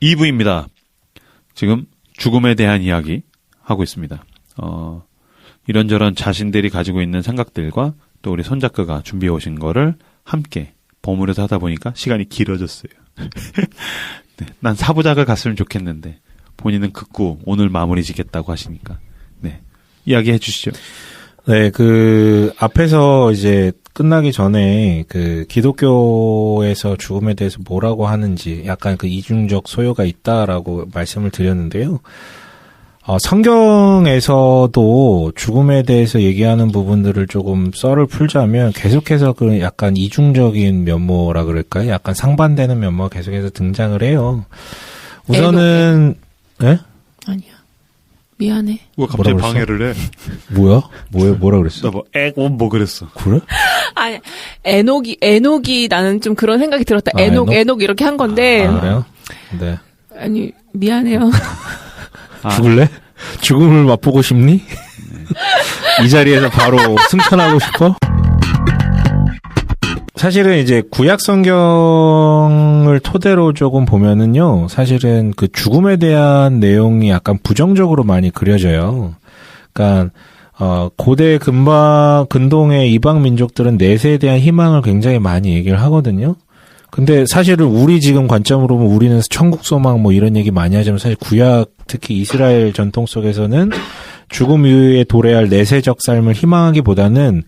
2부입니다. 지금 죽음에 대한 이야기 하고 있습니다. 이런저런 자신들이 가지고 있는 생각들과 또 우리 손 작가가 준비해 오신 거를 함께 버무려서 하다 보니까 시간이 길어졌어요. 네, 난 4부작을 갔으면 좋겠는데 본인은 극구 오늘 마무리 짓겠다고 하시니까 네, 이야기해 주시죠. 네, 앞에서 이제 끝나기 전에 기독교에서 죽음에 대해서 뭐라고 하는지 약간 이중적 소요가 있다라고 말씀을 드렸는데요. 성경에서도 죽음에 대해서 얘기하는 부분들을 조금 썰을 풀자면 계속해서 약간 이중적인 면모라 그럴까요? 약간 상반되는 면모가 계속해서 등장을 해요. 우선은, 예? 아니야. 미안해. 왜 갑자기 방해를 해? 뭐라 그랬어? 나 뭐 그랬어. 그래? 아니, 에녹이 나는 좀 그런 생각이 들었다. 에녹 이렇게 한 건데. 그래요? 네. 아니, 미안해요. 죽을래? 죽음을 맛보고 싶니? 이 자리에서 바로 승천하고 싶어? 사실은 이제 구약 성경을 토대로 조금 보면은요, 사실은 죽음에 대한 내용이 약간 부정적으로 많이 그려져요. 그러니까 고대 근동의 이방 민족들은 내세에 대한 희망을 굉장히 많이 얘기를 하거든요. 근데 사실은 우리 지금 관점으로 보면 우리는 천국 소망 이런 얘기 많이 하지만 사실 구약 특히 이스라엘 전통 속에서는 죽음 이후에 도래할 내세적 삶을 희망하기보다는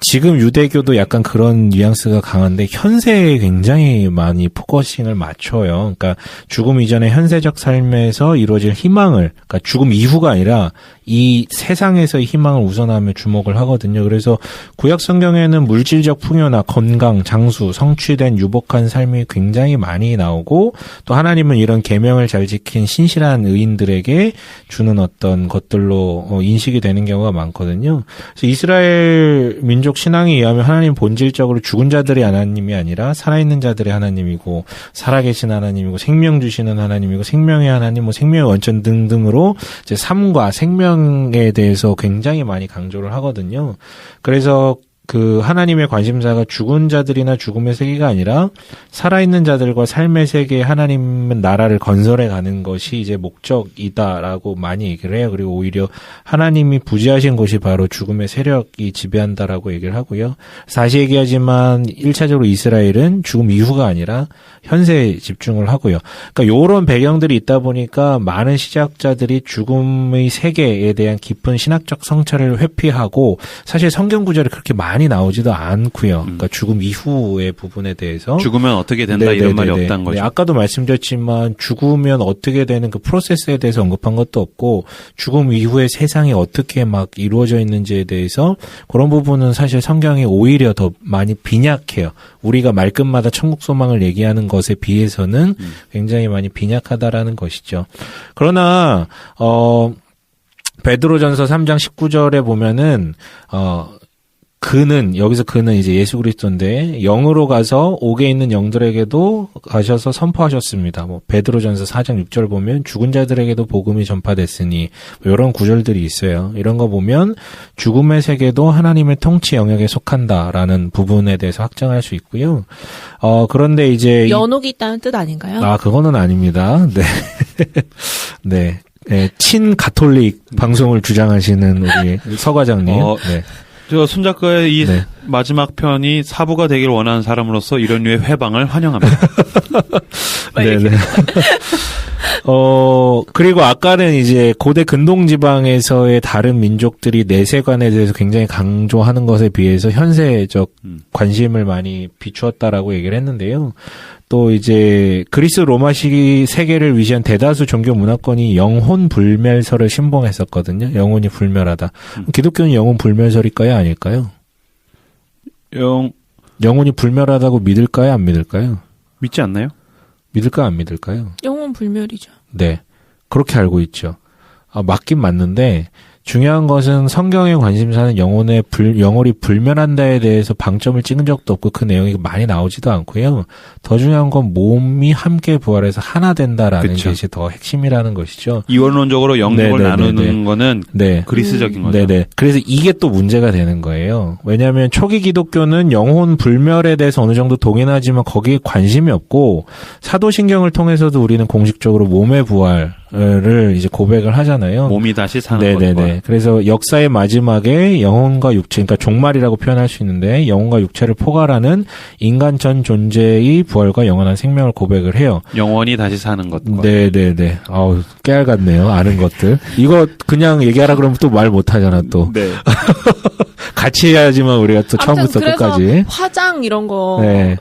지금 유대교도 약간 그런 뉘앙스가 강한데 현세에 굉장히 많이 포커싱을 맞춰요. 그러니까 죽음 이전의 현세적 삶에서 이루어질 희망을, 그러니까 죽음 이후가 아니라 이 세상에서의 희망을 우선하며 주목을 하거든요. 그래서 구약 성경에는 물질적 풍요나 건강, 장수, 성취된 유복한 삶이 굉장히 많이 나오고 또 하나님은 이런 계명을 잘 지킨 신실한 의인들에게 주는 어떤 것들로 인식이 되는 경우가 많거든요. 그래서 이스라엘 민족 신앙에 의하면 하나님 본질적으로 죽은 자들의 하나님이 아니라 살아있는 자들의 하나님이고 살아계신 하나님이고 생명 주시는 하나님이고 생명의 하나님, 생명의 원천 등등으로 이제 삶과 생명에 대해서 굉장히 많이 강조를 하거든요. 그래서 하나님의 관심사가 죽은 자들이나 죽음의 세계가 아니라 살아있는 자들과 삶의 세계에 하나님은 나라를 건설해 가는 것이 이제 목적이다라고 많이 얘기를 해요. 그리고 오히려 하나님이 부지하신 것이 바로 죽음의 세력이 지배한다라고 얘기를 하고요. 다시 얘기하지만 1차적으로 이스라엘은 죽음 이후가 아니라 현세에 집중을 하고요. 그러니까 요런 배경들이 있다 보니까 많은 시작자들이 죽음의 세계에 대한 깊은 신학적 성찰을 회피하고 사실 성경 구절이 그렇게 많이 나오지도 않고요. 그러니까 죽음 이후의 부분에 대해서 죽으면 어떻게 된다 이런 말이 없다는 거죠. 네, 아까도 말씀드렸지만 죽으면 어떻게 되는 그 프로세스에 대해서 언급한 것도 없고 죽음 이후의 세상이 어떻게 막 이루어져 있는지에 대해서 그런 부분은 사실 성경이 오히려 더 많이 빈약해요. 우리가 말끝마다 천국 소망을 얘기하는 것에 비해서는 굉장히 많이 빈약하다라는 것이죠. 그러나 베드로전서 3장 19절에 보면은 여기서 그는 이제 예수 그리스도인데 영으로 가서 옥에 있는 영들에게도 가셔서 선포하셨습니다. 베드로전서 4장 6절 보면 죽은 자들에게도 복음이 전파됐으니 이런 구절들이 있어요. 이런 거 보면 죽음의 세계도 하나님의 통치 영역에 속한다라는 부분에 대해서 확정할 수 있고요. 그런데 이제 연옥이 있다는 뜻 아닌가요? 그거는 아닙니다. 네. 네. 네. 친가톨릭 방송을 주장하시는 우리 서 과장님. 네. 저 손 작가의 마지막 편이 사부가 되길 원하는 사람으로서 이런 류의 회방을 환영합니다. 네네. 그리고 아까는 이제 고대 근동 지방에서의 다른 민족들이 내세관에 대해서 굉장히 강조하는 것에 비해서 현세적 관심을 많이 비추었다라고 얘기를 했는데요. 또 이제 그리스 로마식 세계를 위시한 대다수 종교 문화권이 영혼 불멸설을 신봉했었거든요. 영혼이 불멸하다. 기독교는 영혼 불멸설일까요, 아닐까요? 영혼이 불멸하다고 믿을까요, 안 믿을까요? 믿지 않나요? 믿을까요, 안 믿을까요? 영혼 불멸이죠. 네. 그렇게 알고 있죠. 맞긴 맞는데 중요한 것은 성경의 관심사는 영혼이 불멸한다에 대해서 방점을 찍은 적도 없고 그 내용이 많이 나오지도 않고요. 더 중요한 건 몸이 함께 부활해서 하나 된다라는 그쵸. 것이 더 핵심이라는 것이죠. 이원론적으로 영역을 네네네네. 나누는 거는 네. 그리스적인 거죠. 네네. 그래서 이게 또 문제가 되는 거예요. 왜냐하면 초기 기독교는 영혼 불멸에 대해서 어느 정도 동의하지만 거기에 관심이 없고 사도신경을 통해서도 우리는 공식적으로 몸의 부활을 이제 고백을 하잖아요. 몸이 다시 사는 네네네. 것과 그래서 역사의 마지막에 영혼과 육체, 그러니까 종말이라고 표현할 수 있는데 영혼과 육체를 포괄하는 인간 전 존재의 부활과 영원한 생명을 고백을 해요. 영원히 다시 사는 것과 네네네. 아우 깨알 같네요. 아는 것들. 이거 그냥 얘기하라 그러면 또 말 못하잖아 또. 네. 같이 해야지만 우리가 또 처음부터 끝까지. 그래서 화장 이런 거. 네.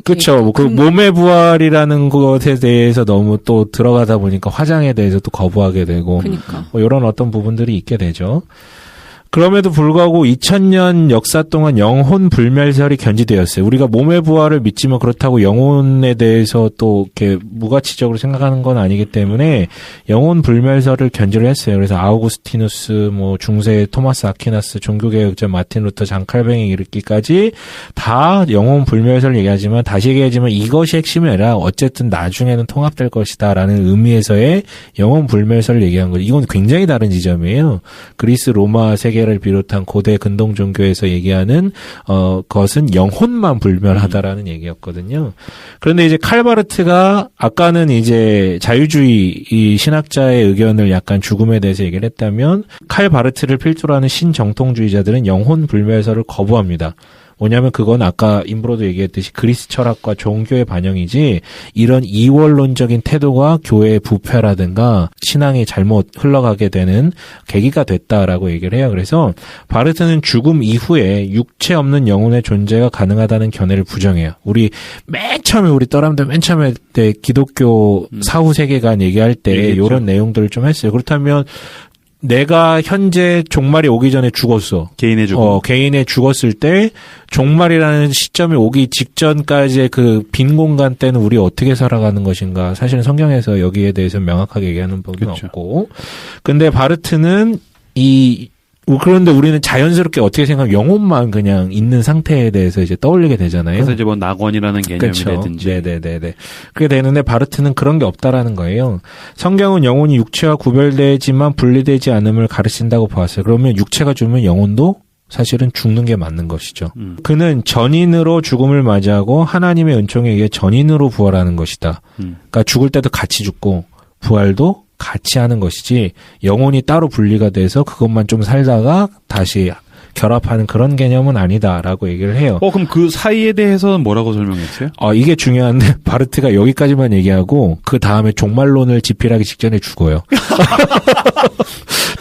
그렇죠. 그 몸의 부활이라는 것에 대해서 너무 또 들어가다 보니까 화장에 대해서 또 거부하게 되고 그러니까. 뭐 이런 어떤 부분들이 있게 되죠. 그럼에도 불구하고 2000년 역사 동안 영혼 불멸설이 견지되었어요. 우리가 몸의 부활을 믿지만 그렇다고 영혼에 대해서 또 이렇게 무가치적으로 생각하는 건 아니기 때문에 영혼 불멸설을 견지를 했어요. 그래서 아우구스티누스, 뭐 중세 토마스 아퀴나스, 종교개혁자 마틴 루터, 장칼뱅이 이르기까지 다 영혼 불멸설을 얘기하지만 다시 얘기하지만 이것이 핵심이 아니라 어쨌든 나중에는 통합될 것이다라는 의미에서의 영혼 불멸설을 얘기한 거죠. 이건 굉장히 다른 지점이에요. 그리스 로마 세계를 비롯한 고대 근동 종교에서 얘기하는 것은 영혼만 불멸하다라는 얘기였거든요. 그런데 이제 칼바르트가 아까는 이제 자유주의 이 신학자의 의견을 약간 죽음에 대해서 얘기를 했다면 칼바르트를 필두로 하는 신정통주의자들은 영혼 불멸설을 거부합니다. 뭐냐면 그건 아까 임브로도 얘기했듯이 그리스 철학과 종교의 반영이지 이런 이원론적인 태도가 교회의 부패라든가 신앙이 잘못 흘러가게 되는 계기가 됐다라고 얘기를 해요. 그래서 바르트는 죽음 이후에 육체 없는 영혼의 존재가 가능하다는 견해를 부정해요. 우리 맨 처음에 우리 떠람들 맨 처음에 때 기독교 사후 세계관 얘기할 때 이런 내용들을 좀 했어요. 그렇다면 내가 현재 종말이 오기 전에 죽었어. 개인의 죽음. 개인의 죽었을 때 종말이라는 시점이 오기 직전까지의 그 빈 공간 때는 우리 어떻게 살아가는 것인가. 사실은 성경에서 여기에 대해서 명확하게 얘기하는 부분은 그쵸. 없고. 근데 바르트는 그런데 우리는 자연스럽게 어떻게 생각하면 영혼만 그냥 있는 상태에 대해서 이제 떠올리게 되잖아요. 그래서 이제 뭐 낙원이라는 그렇죠. 개념이라든지. 네네네네. 그게 되는데 바르트는 그런 게 없다라는 거예요. 성경은 영혼이 육체와 구별되지만 분리되지 않음을 가르친다고 보았어요. 그러면 육체가 죽으면 영혼도 사실은 죽는 게 맞는 것이죠. 그는 전인으로 죽음을 맞이하고 하나님의 은총에 의해 전인으로 부활하는 것이다. 그러니까 죽을 때도 같이 죽고 부활도 같이 하는 것이지 영혼이 따로 분리가 돼서 그것만 좀 살다가 다시 결합하는 그런 개념은 아니다라고 얘기를 해요. 그럼 그 사이에 대해서는 뭐라고 설명했어요? 이게 중요한데 바르트가 여기까지만 얘기하고 그 다음에 종말론을 집필하기 직전에 죽어요.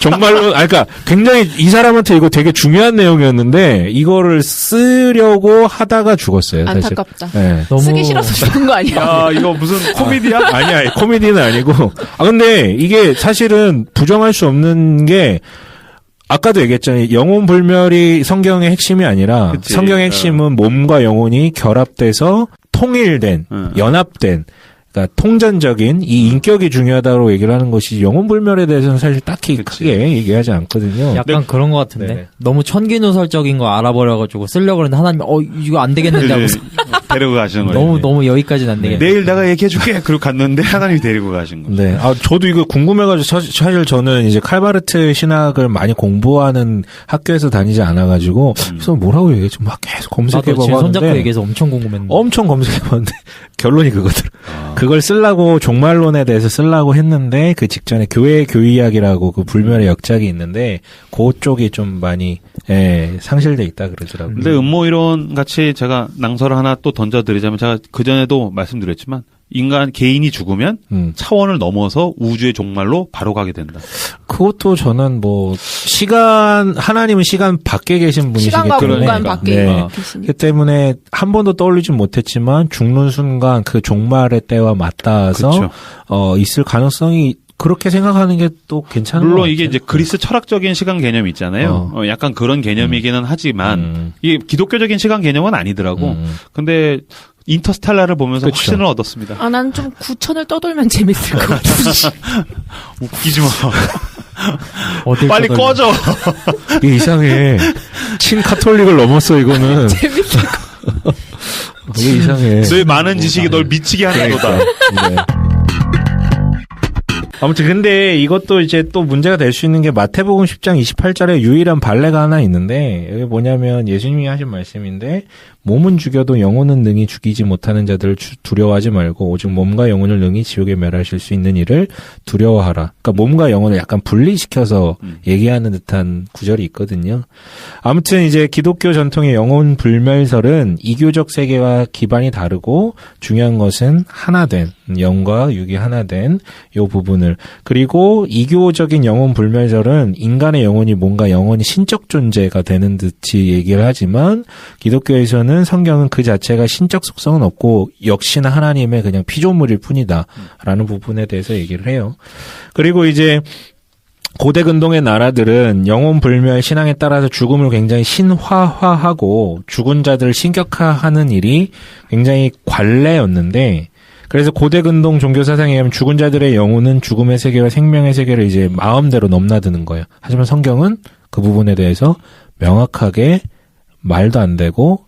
종말론, 그러니까 굉장히 이 사람한테 이거 되게 중요한 내용이었는데 이거를 쓰려고 하다가 죽었어요. 사실. 안타깝다. 네. 쓰기 싫어서 죽은 거 아니야? 야, 이거 무슨 코미디야? 아니야, 코미디는 아니고. 근데 이게 사실은 부정할 수 없는 게 아까도 얘기했잖아요. 영혼 불멸이 성경의 핵심이 아니라 그치. 성경의 핵심은 몸과 영혼이 결합돼서 통일된, 연합된, 그러니까 통전적인 이 인격이 중요하다고 얘기를 하는 것이 영혼 불멸에 대해서는 사실 딱히 크게 얘기하지 않거든요. 약간 그런 것 같은데 네네. 너무 천기누설적인 거 알아버려가지고 쓰려고 그러는데 하나님 이거 안 되겠는데 하고 데리고 가시는 거예요. 너무 여기까지는 안 되겠네. 내일 내가 얘기해줄게. 그리고 갔는데 하나님이 데리고 가신 거예요. 네. 저도 이거 궁금해가지고 사실 저는 이제 칼바르트 신학을 많이 공부하는 학교에서 다니지 않아가지고 그래서 뭐라고 얘기했지 막 계속 나도 검색해보고 지금 손잡고 하는데 얘기해서 엄청 궁금했는데. 엄청 검색해봤는데 결론이 그거더라. 그걸 쓰려고 종말론에 대해서 쓰려고 했는데 그 직전에 교회 교의학이라고 그 불멸의 역작이 있는데 그쪽이 좀 많이 상실돼 있다 그러더라고요. 근데 음모 이론 같이 제가 낭설을 하나 또 던져드리자면 제가 그전에도 말씀드렸지만 개인이 죽으면 차원을 넘어서 우주의 종말로 바로 가게 된다. 그것도 저는 하나님은 시간 밖에 계신 분이시기 시간과 때문에. 공간 밖에 네. 계시니. 그 때문에 한 번도 떠올리진 못했지만 죽는 순간 그 종말의 때와 맞닿아서 그렇죠. 있을 가능성이 그렇게 생각하는 게 또 괜찮은 물론 것 이게 같아요. 이제 그리스 철학적인 시간 개념이 있잖아요. 약간 그런 개념이기는 하지만 이게 기독교적인 시간 개념은 아니더라고. 근데 인터스텔라를 보면서 그쵸. 확신을 얻었습니다. 아, 난 좀 9천을 떠돌면 재밌을 것 같아. 웃기지 마. 어딜 빨리 떠돌려. 꺼져. 이게 이상해. 친카톨릭을 넘었어, 이거는. 재밌을 것 같아. 되게 이상해. 너의 많은 지식이 널 미치게 하는 거다. 네. 아무튼 근데 이것도 이제 또 문제가 될 수 있는 게 마태복음 10장 28절에 유일한 발레가 하나 있는데 이게 뭐냐면 예수님이 하신 말씀인데 몸은 죽여도 영혼은 능히 죽이지 못하는 자들을 두려워하지 말고 오직 몸과 영혼을 능히 지옥에 멸하실 수 있는 일을 두려워하라. 그러니까 몸과 영혼을 약간 분리시켜서 얘기하는 듯한 구절이 있거든요. 아무튼 이제 기독교 전통의 영혼 불멸설은 이교적 세계와 기반이 다르고 중요한 것은 하나된 영과 육이 하나된 요 부분을 그리고 이교적인 영혼 불멸설은 인간의 영혼이 뭔가 영혼이 신적 존재가 되는 듯이 얘기를 하지만 기독교에서는 성경은 그 자체가 신적 속성은 없고 역시나 하나님의 그냥 피조물일 뿐이다 라는 부분에 대해서 얘기를 해요. 그리고 이제 고대 근동의 나라들은 영혼 불멸 신앙에 따라서 죽음을 굉장히 신화화하고 죽은 자들을 신격화하는 일이 굉장히 관례였는데 그래서 고대 근동 종교 사상에 의하면 죽은 자들의 영혼은 죽음의 세계와 생명의 세계를 이제 마음대로 넘나드는 거예요. 하지만 성경은 그 부분에 대해서 명확하게 말도 안 되고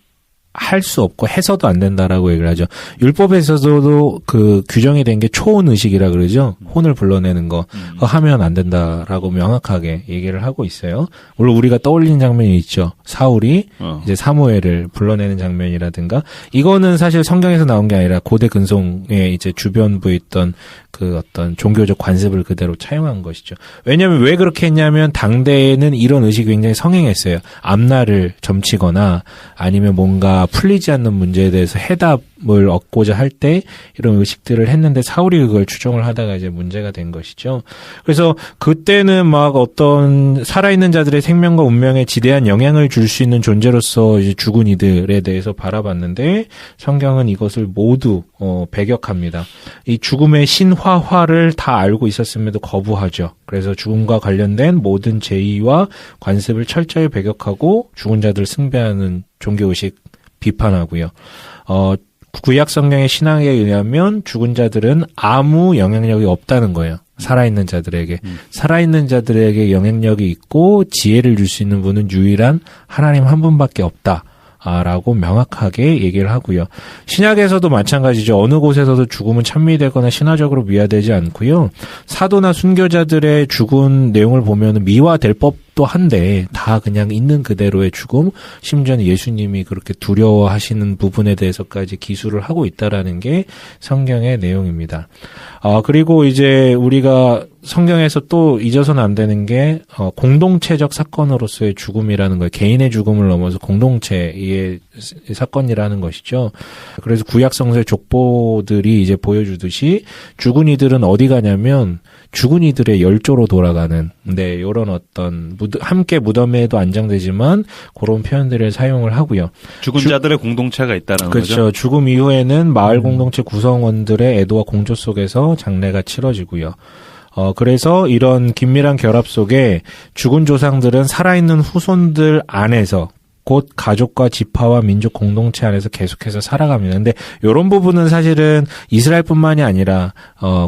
할 수 없고 해서도 안 된다라고 얘기를 하죠. 율법에서도 그 규정이 된 게 초혼 의식이라 그러죠. 혼을 불러내는 거. 그거 하면 안 된다라고 명확하게 얘기를 하고 있어요. 물론 우리가 떠올리는 장면이 있죠. 사울이 이제 사무엘을 불러내는 장면이라든가 이거는 사실 성경에서 나온 게 아니라 고대 근송의 이제 주변부에 있던 그 어떤 종교적 관습을 그대로 차용한 것이죠. 왜냐하면 왜 그렇게 했냐면 당대에는 이런 의식이 굉장히 성행했어요. 앞날을 점치거나 아니면 뭔가 풀리지 않는 문제에 대해서 해답을 얻고자 할 때 이런 의식들을 했는데 사울이 그걸 추종을 하다가 이제 문제가 된 것이죠. 그래서 그때는 막 어떤 살아있는 자들의 생명과 운명에 지대한 영향을 줄 수 있는 존재로서 이제 죽은 이들에 대해서 바라봤는데 성경은 이것을 모두 배격합니다. 이 죽음의 신화화를 다 알고 있었음에도 거부하죠. 그래서 죽음과 관련된 모든 제의와 관습을 철저히 배격하고 죽은 자들을 숭배하는 종교의식 비판하고요. 구약 성경의 신앙에 의하면 죽은 자들은 아무 영향력이 없다는 거예요. 살아있는 자들에게. 살아있는 자들에게 영향력이 있고 지혜를 줄 수 있는 분은 유일한 하나님 한 분밖에 없다. 라고 명확하게 얘기를 하고요. 신약에서도 마찬가지죠. 어느 곳에서도 죽음은 찬미되거나 신화적으로 미화되지 않고요. 사도나 순교자들의 죽은 내용을 보면 미화될 법도 한데 다 그냥 있는 그대로의 죽음, 심지어는 예수님이 그렇게 두려워하시는 부분에 대해서까지 기술을 하고 있다라는 게 성경의 내용입니다. 그리고 이제 우리가 성경에서 또 잊어서는 안 되는 게 공동체적 사건으로서의 죽음이라는 거예요. 개인의 죽음을 넘어서 공동체의 사건이라는 것이죠. 그래서 구약 성서의 족보들이 이제 보여주듯이 죽은 이들은 어디 가냐면 죽은 이들의 열조로 돌아가는 이런 어떤 함께 무덤에도 안장되지만 그런 표현들을 사용을 하고요. 죽은 자들의 공동체가 있다는 그렇죠. 거죠. 죽음 이후에는 마을 공동체 구성원들의 애도와 공조 속에서 장례가 치러지고요. 그래서 이런 긴밀한 결합 속에 죽은 조상들은 살아있는 후손들 안에서 곧 가족과 지파와 민족 공동체 안에서 계속해서 살아갑니다. 근데 이런 부분은 사실은 이스라엘뿐만이 아니라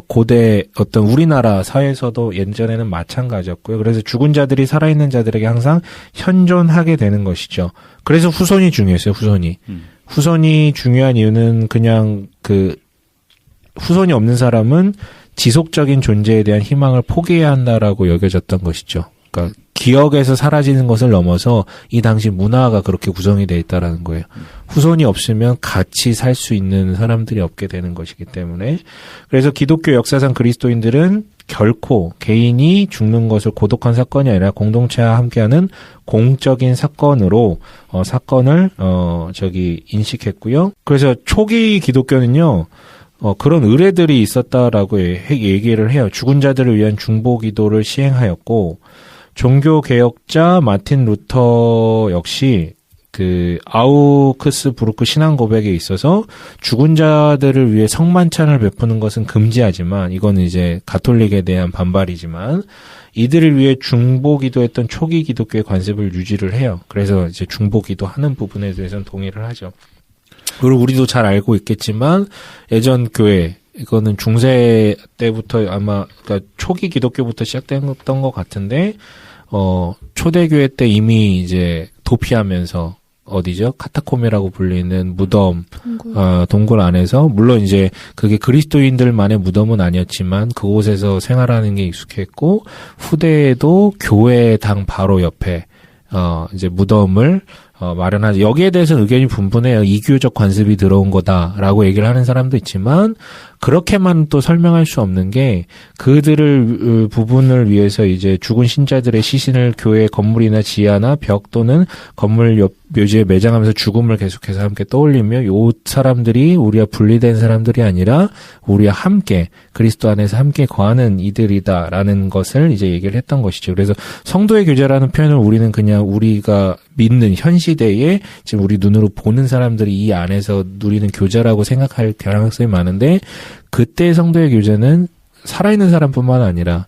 고대 어떤 우리나라 사회에서도 예전에는 마찬가지였고요. 그래서 죽은 자들이 살아있는 자들에게 항상 현존하게 되는 것이죠. 그래서 후손이 중요했어요. 후손이 중요한 이유는 그냥 그 후손이 없는 사람은 지속적인 존재에 대한 희망을 포기해야 한다라고 여겨졌던 것이죠. 그러니까 기억에서 사라지는 것을 넘어서 이 당시 문화가 그렇게 구성이 되어 있다라는 거예요. 후손이 없으면 같이 살 수 있는 사람들이 없게 되는 것이기 때문에 그래서 기독교 역사상 그리스도인들은 결코 개인이 죽는 것을 고독한 사건이 아니라 공동체와 함께하는 공적인 사건으로 사건을 인식했고요. 그래서 초기 기독교는요. 그런 의례들이 있었다라고 얘기를 해요. 죽은 자들을 위한 중보 기도를 시행하였고 종교 개혁자 마틴 루터 역시 그 아우크스부르크 신앙 고백에 있어서 죽은 자들을 위해 성만찬을 베푸는 것은 금지하지만 이거는 이제 가톨릭에 대한 반발이지만 이들을 위해 중보 기도했던 초기 기독교의 관습을 유지를 해요. 그래서 이제 중보 기도하는 부분에 대해서는 동의를 하죠. 그리고 우리도 잘 알고 있겠지만 예전 교회 이거는 중세 때부터 아마 그러니까 초기 기독교부터 시작됐던 것 같은데 초대교회 때 이미 이제 도피하면서 어디죠? 카타콤이라고 불리는 무덤, 동굴 안에서, 물론 이제 그게 그리스도인들만의 무덤은 아니었지만 그곳에서 생활하는 게 익숙했고, 후대에도 교회당 바로 옆에, 이제 무덤을, 마련하지. 여기에 대해서는 의견이 분분해요. 이교적 관습이 들어온 거다라고 얘기를 하는 사람도 있지만, 그렇게만 또 설명할 수 없는 게 그들을 부분을 위해서 이제 죽은 신자들의 시신을 교회 건물이나 지하나 벽 또는 건물 옆 묘지에 매장하면서 죽음을 계속해서 함께 떠올리며 요 사람들이 우리와 분리된 사람들이 아니라 우리와 함께 그리스도 안에서 함께 거하는 이들이다라는 것을 이제 얘기를 했던 것이죠. 그래서 성도의 교제라는 표현을 우리는 그냥 우리가 믿는 현 시대에 지금 우리 눈으로 보는 사람들이 이 안에서 누리는 교제라고 생각할 가능성이 많은데 그때 성도의 교제는 살아있는 사람뿐만 아니라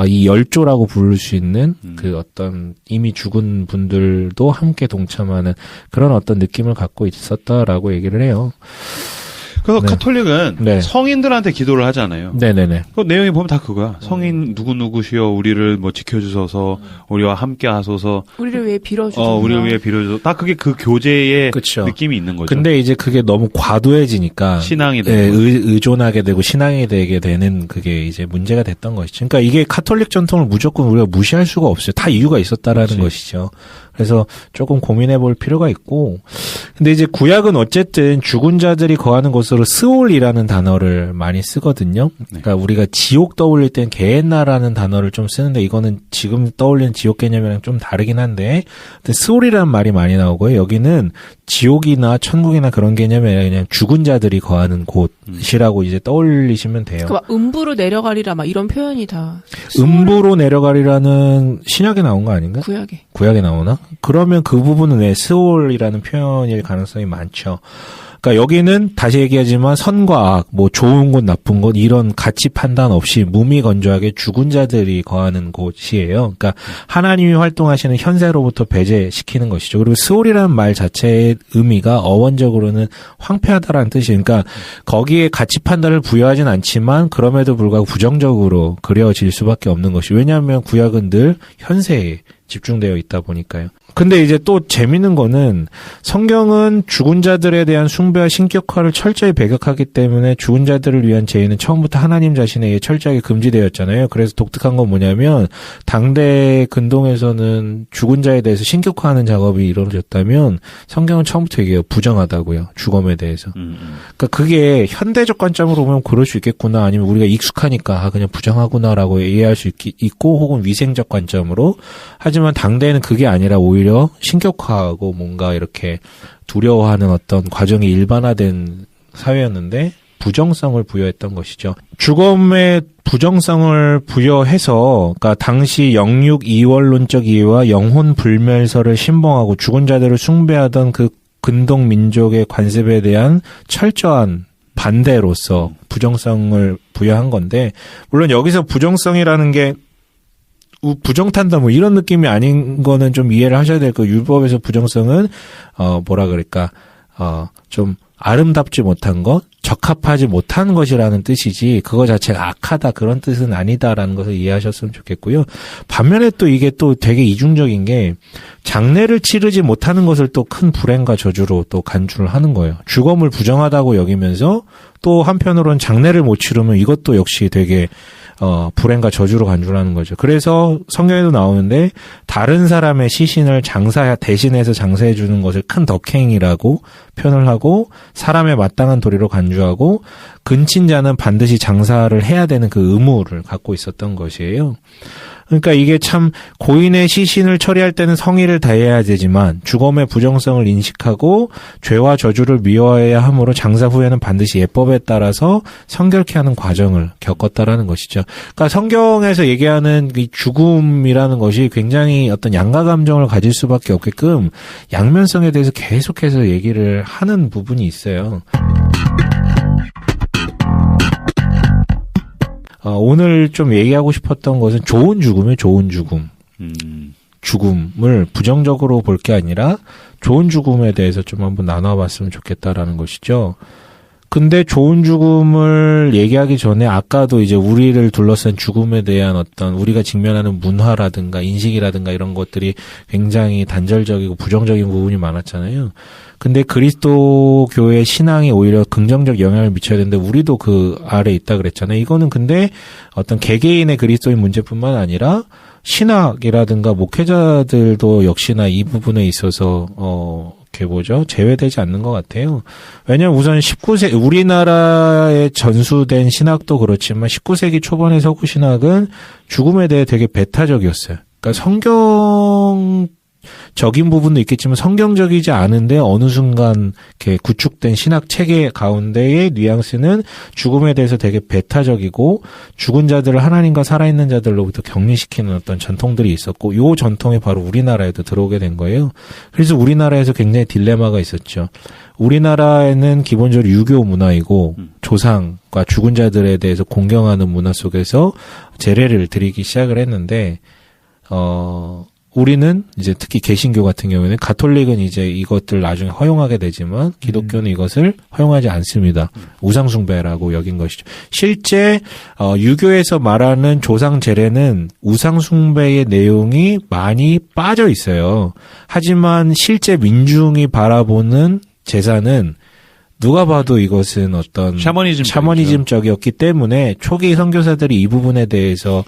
이 열조라고 부를 수 있는 그 어떤 이미 죽은 분들도 함께 동참하는 그런 어떤 느낌을 갖고 있었다라고 얘기를 해요. 그래서 네. 카톨릭은 네. 성인들한테 기도를 하잖아요. 네네네. 그 내용이 보면 다 그거야. 성인 누구누구시여 우리를 뭐 지켜주소서, 우리와 함께 하소서, 우리를 위해 빌어주소서. 우리를 위해 빌어주소서. 딱 그게 그 교제의 그쵸. 느낌이 있는 거죠. 근데 이제 그게 너무 과도해지니까 신앙이 예, 되고. 의존하게 되고 신앙이 되게 되는 그게 이제 문제가 됐던 것이죠. 그러니까 이게 카톨릭 전통을 무조건 우리가 무시할 수가 없어요. 다 이유가 있었다라는 그치. 것이죠. 그래서 조금 고민해 볼 필요가 있고. 근데 이제 구약은 어쨌든 죽은 자들이 거하는 곳으로 스올이라는 단어를 많이 쓰거든요. 그러니까 우리가 지옥 떠올릴 땐 게헨나라는 단어를 좀 쓰는데 이거는 지금 떠올리는 지옥 개념이랑 좀 다르긴 한데 스올이라는 말이 많이 나오고요. 여기는 지옥이나 천국이나 그런 개념이 아니라 그냥 죽은 자들이 거하는 곳이라고 이제 떠올리시면 돼요. 그 막 음부로 내려가리라 막 이런 표현이 다 음부로 내려가리라는 신약에 나온 거 아닌가? 구약에 나오나? 그러면 그 부분은 왜 스올이라는 표현일 가능성이 많죠. 그러니까 여기는 다시 얘기하지만 선과 악, 뭐 좋은 곳, 나쁜 곳 이런 가치 판단 없이 무미건조하게 죽은 자들이 거하는 곳이에요. 그러니까 하나님이 활동하시는 현세로부터 배제시키는 것이죠. 그리고 스올이라는 말 자체의 의미가 어원적으로는 황폐하다라는 뜻이에요. 그러니까 거기에 가치 판단을 부여하진 않지만 그럼에도 불구하고 부정적으로 그려질 수밖에 없는 것이. 왜냐하면 구약은 늘 현세에 집중되어 있다 보니까요. 근데 이제 또 재밌는 거는 성경은 죽은 자들에 대한 숭배와 신격화를 철저히 배격하기 때문에 죽은 자들을 위한 제의는 처음부터 하나님 자신에게 철저하게 금지되었잖아요. 그래서 독특한 건 뭐냐면 당대 근동에서는 죽은 자에 대해서 신격화하는 작업이 이루어졌다면 성경은 처음부터 얘기해요. 부정하다고요. 죽음에 대해서. 그러니까 그게 현대적 관점으로 보면 그럴 수 있겠구나. 아니면 우리가 익숙하니까 그냥 부정하구나라고 이해할 수 있고 혹은 위생적 관점으로. 하지만 당대에는 그게 아니라 오히려 신격화하고 뭔가 이렇게 두려워하는 어떤 과정이 일반화된 사회였는데 부정성을 부여했던 것이죠. 죽음의 부정성을 부여해서 그러니까 당시 영육 이원론적 이해와 영혼 불멸설을 신봉하고 죽은 자들을 숭배하던 그 근동 민족의 관습에 대한 철저한 반대로서 부정성을 부여한 건데 물론 여기서 부정성이라는 게 부정탄다 뭐 이런 느낌이 아닌 거는 좀 이해를 하셔야 될 거예요. 율법에서 부정성은 뭐라 그럴까 좀 아름답지 못한 것, 적합하지 못한 것이라는 뜻이지 그거 자체가 악하다 그런 뜻은 아니다라는 것을 이해하셨으면 좋겠고요. 반면에 또 이게 또 되게 이중적인 게 장례를 치르지 못하는 것을 또 큰 불행과 저주로 또 간주를 하는 거예요. 죽음을 부정하다고 여기면서 또 한편으로는 장례를 못 치르면 이것도 역시 되게 불행과 저주로 간주하는 거죠. 그래서 성경에도 나오는데 다른 사람의 시신을 대신해서 장사해 주는 것을 큰 덕행이라고 표현을 하고 사람의 마땅한 도리로 간주하고 근친자는 반드시 장사를 해야 되는 그 의무를 갖고 있었던 것이에요. 그러니까 이게 참 고인의 시신을 처리할 때는 성의를 다해야 되지만 죽음의 부정성을 인식하고 죄와 저주를 미워해야 하므로 장사 후에는 반드시 예법에 따라서 성결케 하는 과정을 겪었다라는 것이죠. 그러니까 성경에서 얘기하는 이 죽음이라는 것이 굉장히 어떤 양가 감정을 가질 수밖에 없게끔 양면성에 대해서 계속해서 얘기를 하는 부분이 있어요. 오늘 좀 얘기하고 싶었던 것은 좋은 죽음이에요, 좋은 죽음. 죽음을 부정적으로 볼 게 아니라 좋은 죽음에 대해서 좀 한번 나눠봤으면 좋겠다라는 것이죠. 근데 좋은 죽음을 얘기하기 전에 아까도 이제 우리를 둘러싼 죽음에 대한 어떤 우리가 직면하는 문화라든가 인식이라든가 이런 것들이 굉장히 단절적이고 부정적인 부분이 많았잖아요. 근데 그리스도교의 신앙이 오히려 긍정적 영향을 미쳐야 되는데 우리도 그 아래에 있다 그랬잖아요. 이거는 근데 어떤 개개인의 그리스도인 문제뿐만 아니라 신학이라든가 목회자들도 역시나 이 부분에 있어서 제외되지 않는 것 같아요. 왜냐면 우선 19세, 우리나라에 전수된 신학도 그렇지만 19세기 초반의 서구 신학은 죽음에 대해 되게 배타적이었어요. 그러니까 성경적인 부분도 있겠지만 성경적이지 않은데 어느 순간 이렇게 구축된 신학 체계 가운데의 뉘앙스는 죽음에 대해서 되게 배타적이고 죽은 자들을 하나님과 살아있는 자들로부터 격리시키는 어떤 전통들이 있었고 요 전통이 바로 우리나라에도 들어오게 된 거예요. 그래서 우리나라에서 굉장히 딜레마가 있었죠. 우리나라에는 기본적으로 유교 문화이고 조상과 죽은 자들에 대해서 공경하는 문화 속에서 제례를 드리기 시작을 했는데 우리는 이제 특히 개신교 같은 경우에는 가톨릭은 이제 이것들 나중에 허용하게 되지만 기독교는 이것을 허용하지 않습니다. 우상숭배라고 여긴 것이죠. 실제 유교에서 말하는 조상 제례는 우상숭배의 내용이 많이 빠져 있어요. 하지만 실제 민중이 바라보는 제사는 누가 봐도 이것은 어떤 샤머니즘적이었기 때문에 초기 선교사들이 이 부분에 대해서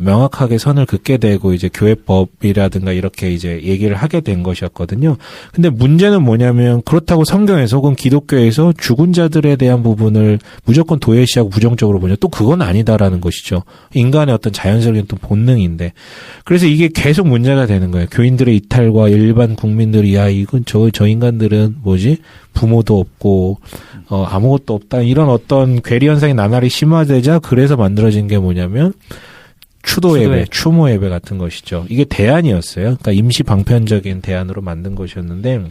명확하게 선을 긋게 되고 이제 교회법이라든가 이렇게 이제 얘기를 하게 된 것이었거든요. 근데 문제는 뭐냐면 그렇다고 성경에서 혹은 기독교에서 죽은 자들에 대한 부분을 무조건 도외시하고 부정적으로 보냐 또 그건 아니다라는 것이죠. 인간의 어떤 자연스러운 또 본능인데 그래서 이게 계속 문제가 되는 거예요. 교인들의 이탈과 일반 국민들이 야 이건 저 인간들은 뭐지? 부모도 없고 아무것도 없다 이런 어떤 괴리 현상이 나날이 심화되자 그래서 만들어진 게 뭐냐면 추도 예배, 추모 예배 같은 것이죠. 이게 대안이었어요. 그러니까 임시 방편적인 대안으로 만든 것이었는데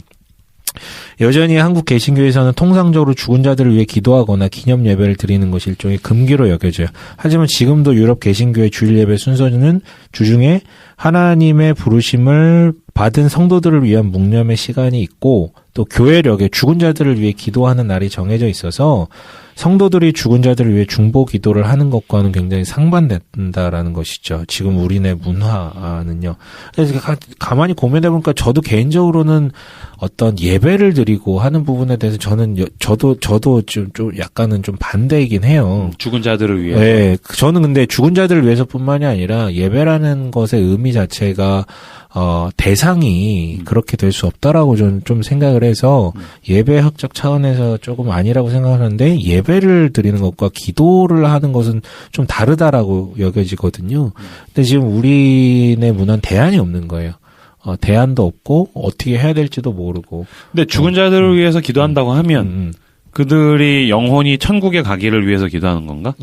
여전히 한국 개신교에서는 통상적으로 죽은 자들을 위해 기도하거나 기념 예배를 드리는 것이 일종의 금기로 여겨져요. 하지만 지금도 유럽 개신교의 주일 예배 순서는 주중에 하나님의 부르심을 받은 성도들을 위한 묵념의 시간이 있고 또 교회력에 죽은 자들을 위해 기도하는 날이 정해져 있어서 성도들이 죽은 자들을 위해 중보 기도를 하는 것과는 굉장히 상반된다라는 것이죠. 지금 우리네 문화는요. 그래서 가만히 고민해보니까 저도 개인적으로는 어떤 예배를 드리고 하는 부분에 대해서 저도 좀 약간은 좀 반대이긴 해요. 죽은 자들을 위해서. 네. 저는 근데 죽은 자들을 위해서뿐만이 아니라 예배라는 것의 의미 자체가 대상이 그렇게 될 수 없다라고 저는 좀 생각을 해서 예배학적 차원에서 조금 아니라고 생각하는데 예배를 드리는 것과 기도를 하는 것은 좀 다르다라고 여겨지거든요. 근데 지금 우리네 문화는 대안이 없는 거예요. 대안도 없고 어떻게 해야 될지도 모르고. 근데 죽은 자들을 위해서 기도한다고 하면 그들이 영혼이 천국에 가기를 위해서 기도하는 건가?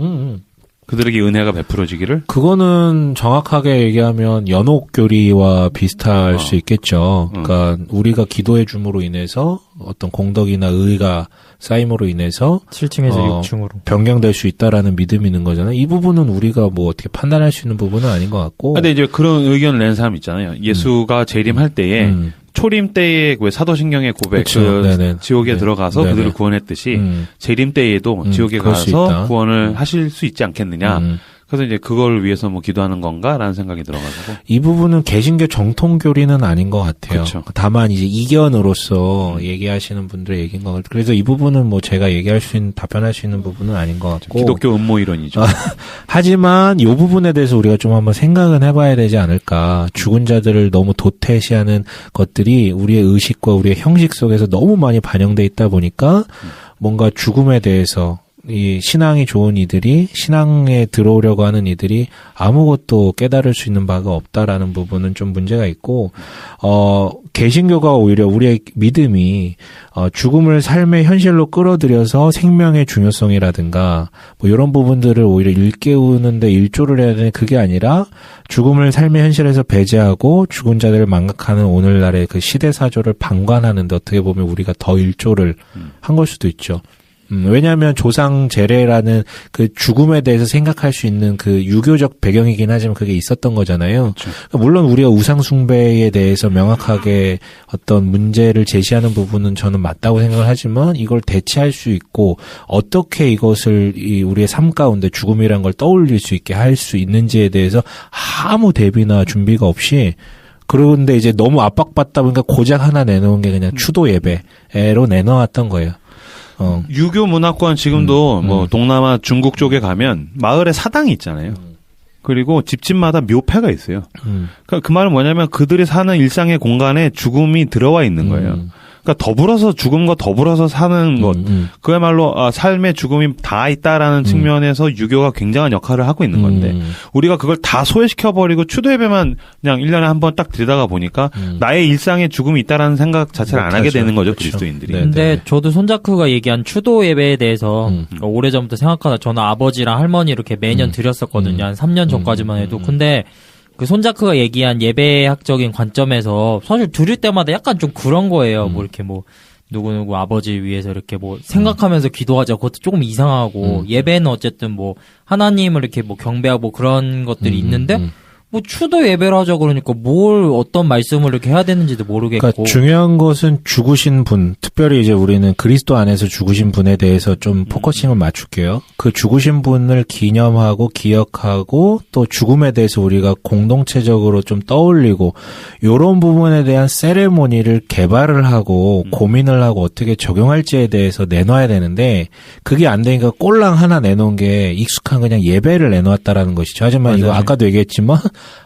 그들에게 은혜가 베풀어지기를? 그거는 정확하게 얘기하면 연옥교리와 비슷할 수 있겠죠. 그러니까 우리가 기도해 줌으로 인해서 어떤 공덕이나 의가 쌓임으로 인해서 7층에서 6층으로 변경될 수 있다라는 믿음이 있는 거잖아요. 이 부분은 우리가 뭐 어떻게 판단할 수 있는 부분은 아닌 것 같고. 근데 이제 그런 의견을 낸 사람 있잖아요. 예수가 재림할 때에 초림 때에 왜 사도신경의 고백, 지옥에 들어가서 그들을 구원했듯이 재림 때에도 지옥에 가서 구원을 하실 수 있지 않겠느냐. 그래서 이제 그걸 위해서 뭐 기도하는 건가라는 생각이 들어가지고 이 부분은 개신교 정통교리는 아닌 것 같아요. 그쵸. 다만 이제 이견으로서 얘기하시는 분들의 얘기인 것 같아요. 그래서 이 부분은 뭐 제가 답변할 수 있는 부분은 아닌 것 같고 기독교 음모 이론이죠. 하지만 이 부분에 대해서 우리가 좀 한번 생각은 해봐야 되지 않을까. 죽은 자들을 너무 도태시하는 것들이 우리의 의식과 우리의 형식 속에서 너무 많이 반영돼 있다 보니까 뭔가 죽음에 대해서 이 신앙이 좋은 이들이 신앙에 들어오려고 하는 이들이 아무것도 깨달을 수 있는 바가 없다라는 부분은 좀 문제가 있고 개신교가 오히려 우리의 믿음이 죽음을 삶의 현실로 끌어들여서 생명의 중요성이라든가 뭐 이런 부분들을 오히려 일깨우는데 일조를 해야 되는 그게 아니라 죽음을 삶의 현실에서 배제하고 죽은 자들을 망각하는 오늘날의 그 시대 사조를 방관하는데 어떻게 보면 우리가 더 일조를 한 걸 수도 있죠. 왜냐하면 조상 제례라는 그 죽음에 대해서 생각할 수 있는 그 유교적 배경이긴 하지만 그게 있었던 거잖아요. 그렇죠. 그러니까 물론 우리가 우상 숭배에 대해서 명확하게 어떤 문제를 제시하는 부분은 저는 맞다고 생각을 하지만 이걸 대체할 수 있고 어떻게 이것을 우리의 삶 가운데 죽음이란 걸 떠올릴 수 있게 할 수 있는지에 대해서 아무 대비나 준비가 없이 그런데 이제 너무 압박받다 보니까 고작 하나 내놓은 게 그냥 추도 예배로 내놓았던 거예요. 유교 문화권 지금도 뭐 동남아 중국 쪽에 가면 마을에 사당이 있잖아요. 그리고 집집마다 묘패가 있어요. 그러니까 그 말은 뭐냐면 그들이 사는 일상의 공간에 죽음이 들어와 있는 거예요. 그러니까 더불어서 죽음과 더불어서 사는 것, 그야말로 삶의 죽음이 다 있다라는 측면에서 유교가 굉장한 역할을 하고 있는 건데 우리가 그걸 다 소외시켜버리고 추도 예배만 그냥 1년에 한 번 딱 드리다가 보니까 나의 일상에 죽음이 있다라는 생각 자체를 안 하게 되는 거죠, 그렇죠. 그리스도인들이. 네. 근데 저도 손자크가 얘기한 추도 예배에 대해서 오래전부터 생각하다 저는 아버지랑 할머니 이렇게 매년 드렸었거든요. 한 3년 전까지만 해도. 근데 그 손자크가 얘기한 예배학적인 관점에서 사실 드릴 때마다 약간 좀 그런 거예요. 뭐 이렇게 뭐 누구누구 아버지 위해서 이렇게 뭐 생각하면서 기도하자. 그것도 조금 이상하고 예배는 어쨌든 뭐 하나님을 이렇게 뭐 경배하고 그런 것들이 있는데 뭐 추도 예배를 하자 그러니까 뭘 어떤 말씀을 이렇게 해야 되는지도 모르겠고. 그러니까 중요한 것은 죽으신 분, 특별히 이제 우리는 그리스도 안에서 죽으신 분에 대해서 좀 포커싱을 맞출게요. 그 죽으신 분을 기념하고 기억하고 또 죽음에 대해서 우리가 공동체적으로 좀 떠올리고 요런 부분에 대한 세레모니를 개발을 하고 고민을 하고 어떻게 적용할지에 대해서 내놔야 되는데 그게 안 되니까 꼴랑 하나 내놓은 게 익숙한 그냥 예배를 내놓았다라는 것이죠. 하지만 이거 아까도 얘기했지만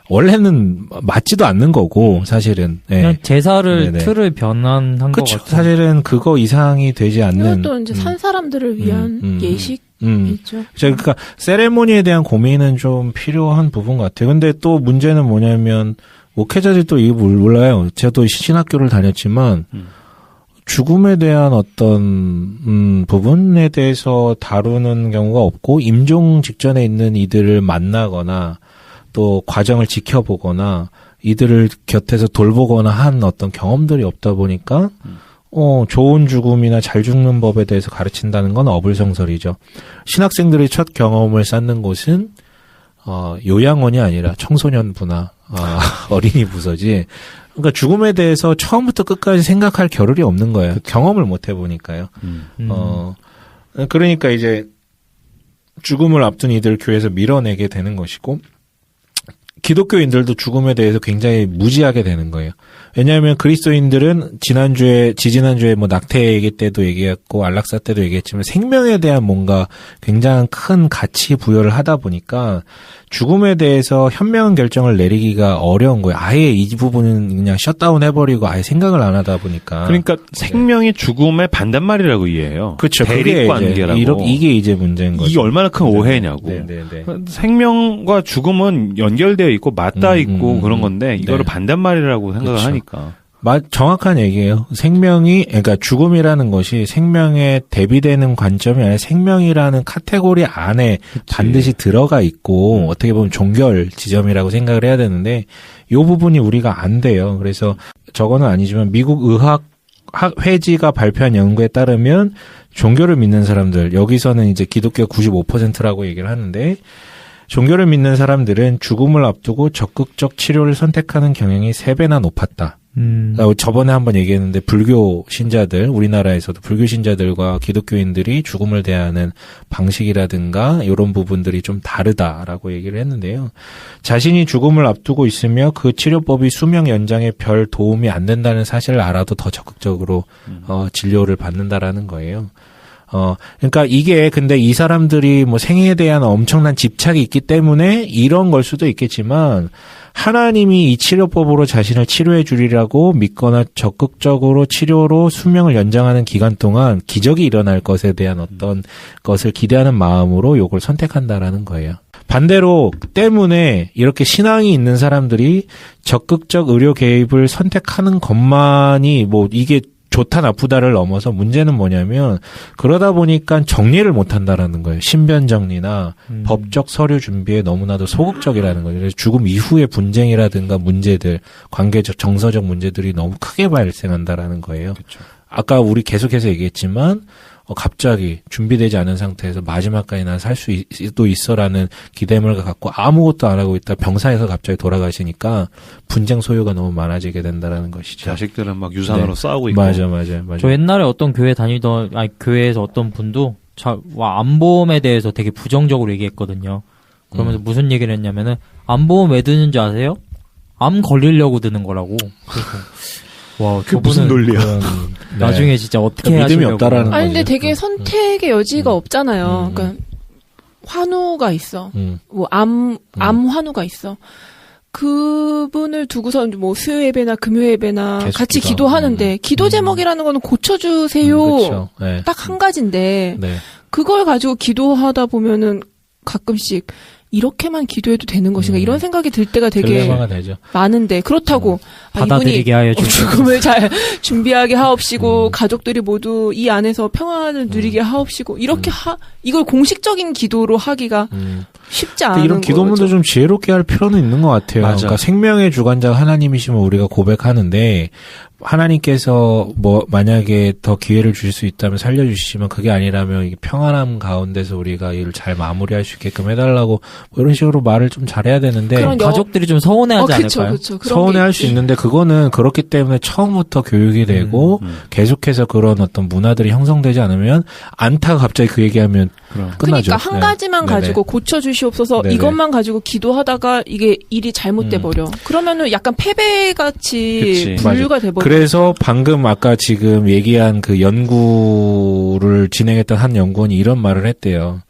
원래는 맞지도 않는 거고 사실은 그냥 제사를 틀을 변환한 것 그쵸. 같아요. 사실은 그거 이상이 되지 않는 이것도 이제 산 사람들을 위한 예식이죠. 그러니까 세레모니에 대한 고민은 좀 필요한 부분 같아요. 근데 또 문제는 뭐냐면 목회자들도 이거 몰라요. 제가 또 신학교를 다녔지만 죽음에 대한 어떤 부분에 대해서 다루는 경우가 없고 임종 직전에 있는 이들을 만나거나 또 과정을 지켜보거나 이들을 곁에서 돌보거나 한 어떤 경험들이 없다 보니까 좋은 죽음이나 잘 죽는 법에 대해서 가르친다는 건 어불성설이죠. 신학생들의 첫 경험을 쌓는 곳은 요양원이 아니라 청소년부나 어린이 부서지. 그러니까 죽음에 대해서 처음부터 끝까지 생각할 겨를이 없는 거예요. 경험을 못 해보니까요. 그러니까 이제 죽음을 앞둔 이들 교회에서 밀어내게 되는 것이고 기독교인들도 죽음에 대해서 굉장히 무지하게 되는 거예요. 왜냐하면 그리스도인들은 지지난주에 뭐 낙태 얘기 때도 얘기했고 안락사 때도 얘기했지만 생명에 대한 뭔가 굉장히 큰 가치 부여를 하다 보니까 죽음에 대해서 현명한 결정을 내리기가 어려운 거예요. 아예 이 부분은 그냥 셧다운 해버리고 아예 생각을 안 하다 보니까. 그러니까 생명이 죽음의 반대말이라고 이해해요. 그렇죠. 대립관계라고. 이게 이제 문제인 거죠. 이게 얼마나 큰 오해냐고. 네네네. 생명과 죽음은 연결되어 있고 맞닿아 있고 그런 건데 이거를 반대말이라고 생각을 그렇죠. 하니까. 정확한 얘기예요. 그러니까 죽음이라는 것이 생명에 대비되는 관점이 아니라 생명이라는 카테고리 안에 반드시 들어가 있고 어떻게 보면 종결 지점이라고 생각을 해야 되는데 이 부분이 우리가 안 돼요. 그래서 저거는 아니지만 미국 의학 회지가 발표한 연구에 따르면 종교를 믿는 사람들, 여기서는 이제 기독교 95%라고 얘기를 하는데 종교를 믿는 사람들은 죽음을 앞두고 적극적 치료를 선택하는 경향이 3배나 높았다. 저번에 한번 얘기했는데 불교 신자들, 우리나라에서도 불교 신자들과 기독교인들이 죽음을 대하는 방식이라든가 이런 부분들이 좀 다르다라고 얘기를 했는데요. 자신이 죽음을 앞두고 있으며 그 치료법이 수명 연장에 별 도움이 안 된다는 사실을 알아도 더 적극적으로 진료를 받는다라는 거예요. 그러니까 이게 근데 이 사람들이 뭐 생에 대한 엄청난 집착이 있기 때문에 이런 걸 수도 있겠지만 하나님이 이 치료법으로 자신을 치료해 주리라고 믿거나 적극적으로 치료로 수명을 연장하는 기간 동안 기적이 일어날 것에 대한 어떤 것을 기대하는 마음으로 요걸 선택한다라는 거예요. 반대로 때문에 이렇게 신앙이 있는 사람들이 적극적 의료 개입을 선택하는 것만이 뭐 이게 좋다 나쁘다를 넘어서 문제는 뭐냐면 그러다 보니까 정리를 못한다라는 거예요. 신변 정리나 법적 서류 준비에 너무나도 소극적이라는 거예요. 그래서 죽음 이후의 분쟁이라든가 문제들, 관계적 정서적 문제들이 너무 크게 발생한다라는 거예요. 그렇죠. 아까 우리 계속해서 얘기했지만 갑자기 준비되지 않은 상태에서 마지막까지 난 살 수도 있어라는 기대감을 갖고 아무것도 안 하고 있다 병사에서 갑자기 돌아가시니까 분쟁 소요가 너무 많아지게 된다라는 것이죠. 자식들은 막 유산으로 싸우고 있고. 맞아. 저 옛날에 어떤 교회에서 어떤 분도 암보험에 대해서 되게 부정적으로 얘기했거든요. 그러면서 무슨 얘기를 했냐면은 암보험 왜 드는지 아세요? 암 걸리려고 드는 거라고. 그래서 와, 그 무슨 논리야? 나중에 진짜 어떻게 믿음이 하시려고. 없다라는 아니 근데 거지. 되게 선택의 여지가 없잖아요. 그러니까 환우가 있어. 뭐 암 환우가 있어. 그분을 두고서 뭐 수요 예배나 금요 예배나 같이 기도하는데 기도 제목이라는 거는 고쳐주세요. 그렇죠. 네. 딱 한 가지인데 네. 그걸 가지고 기도하다 보면은 가끔씩 이렇게만 기도해도 되는 것인가 이런 생각이 들 때가 되게 딜레마가 되죠. 많은데 그렇다고 받아들이게 하여 이분이 주시옵소서. 죽음을 잘 준비하게 하옵시고 가족들이 모두 이 안에서 평안을 누리게 하옵시고 이렇게 이걸 공식적인 기도로 하기가 쉽지 않은 이런 기도문도 거죠. 좀 지혜롭게 할 필요는 있는 것 같아요. 맞아. 그러니까 생명의 주관자가 하나님이시면 우리가 고백하는데 하나님께서 뭐 만약에 더 기회를 주실 수 있다면 살려주시지만 그게 아니라면 이게 평안함 가운데서 우리가 일을 잘 마무리할 수 있게끔 해달라고 뭐 이런 식으로 말을 좀 잘해야 되는데 그런 가족들이 좀 서운해하지 않을까요? 그쵸. 서운해할 수 있는데 그거는 그렇기 때문에 처음부터 교육이 되고 계속해서 그런 어떤 문화들이 형성되지 않으면 안타가 갑자기 그 얘기하면 끝나죠. 그러니까 한 네. 가지만 네네. 가지고 고쳐주시옵소서 네네. 이것만 가지고 기도하다가 이게 일이 잘못돼 버려. 그러면은 약간 패배같이 그치. 분류가 돼 버려. 그래서 방금 아까 지금 얘기한 그 연구를 진행했던 한 연구원이 이런 말을 했대요.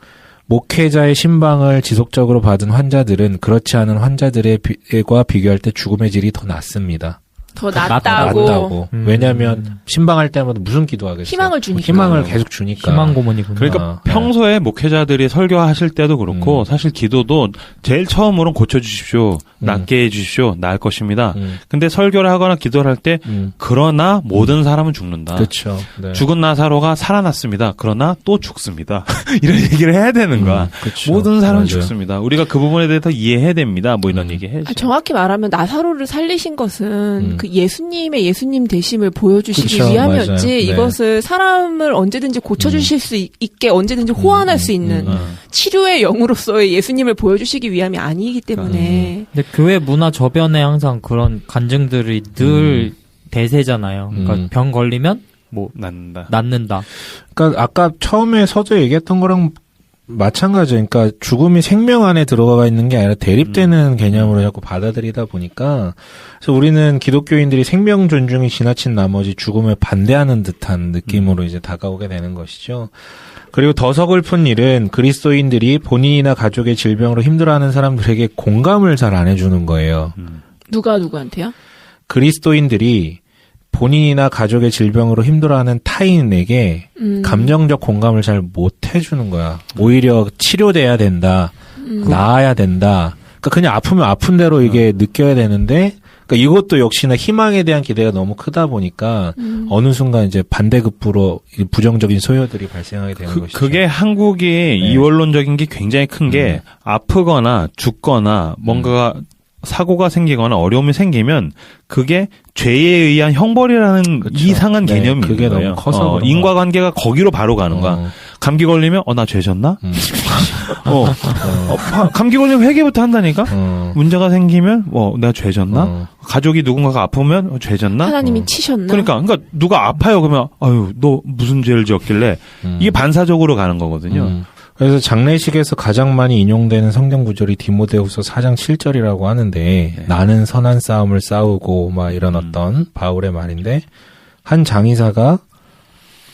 목회자의 신방을 지속적으로 받은 환자들은 그렇지 않은 환자들과 비교할 때 죽음의 질이 더 낮습니다. 더 낫다고. 낫다고. 왜냐하면 신방할 때마다 무슨 기도하겠어요? 희망을 주니까. 희망을 계속 주니까. 희망 고문이군요. 그러니까 네. 평소에 목회자들이 설교하실 때도 그렇고 사실 기도도 제일 처음으로는 고쳐주십시오. 낫게 해주십시오. 나을 것입니다. 근데 설교를 하거나 기도를 할 때 그러나 모든 사람은 죽는다. 그렇죠. 네. 죽은 나사로가 살아났습니다. 그러나 또 죽습니다. 이런 얘기를 해야 되는 거야. 그렇죠. 모든 사람은 맞아요. 죽습니다. 우리가 그 부분에 대해서 이해해야 됩니다. 뭐 이런 얘기 해야죠. 정확히 말하면 나사로를 살리신 것은 그 예수님의 예수님 되심을 보여주시기 그쵸, 위함이었지 맞아요. 네. 이것을 사람을 언제든지 고쳐주실 수 있게 언제든지 호환할 수 있는 치료의 영으로서의 예수님을 보여주시기 위함이 아니기 때문에 근데 교회 문화 저변에 항상 그런 간증들이 늘 대세잖아요. 그러니까 병 걸리면 뭐 낫는다. 그러니까 아까 처음에 서두에 얘기했던 거랑 마찬가지예요. 그러니까 죽음이 생명 안에 들어가 있는 게 아니라 대립되는 개념으로 자꾸 받아들이다 보니까 그래서 우리는 기독교인들이 생명 존중이 지나친 나머지 죽음을 반대하는 듯한 느낌으로 이제 다가오게 되는 것이죠. 그리고 더 서글픈 일은 그리스도인들이 본인이나 가족의 질병으로 힘들어하는 사람들에게 공감을 잘 안 해주는 거예요. 누가 누구한테요? 그리스도인들이 본인이나 가족의 질병으로 힘들어하는 타인에게 감정적 공감을 잘 못 해주는 거야. 오히려 치료돼야 된다. 나아야 된다. 그러니까 그냥 아프면 아픈 대로 이게 느껴야 되는데 그러니까 이것도 역시나 희망에 대한 기대가 너무 크다 보니까 어느 순간 이제 반대급부로 부정적인 소요들이 발생하게 되는 것이죠. 그게 한국이 이원론적인 게 굉장히 큰 게 아프거나 죽거나 뭔가가 사고가 생기거나 어려움이 생기면 그게 죄에 의한 형벌이라는 그쵸. 이상한 개념이 그게 있는 거예요. 너무 커서 그런 인과관계가 거기로 바로 가는 거야. 감기 걸리면 나 죄 졌나? 감기 걸리면 회개부터 한다니까. 문제가 생기면 내가 죄 졌나? 가족이 누군가가 아프면 죄 졌나? 하나님이 치셨나? 그러니까 누가 아파요 그러면 아유 너 무슨 죄를 지었길래 이게 반사적으로 가는 거거든요. 그래서 장례식에서 가장 많이 인용되는 성경 구절이 디모데후서 4장 7절이라고 하는데 나는 선한 싸움을 싸우고 막 이런 어떤 바울의 말인데 한 장의사가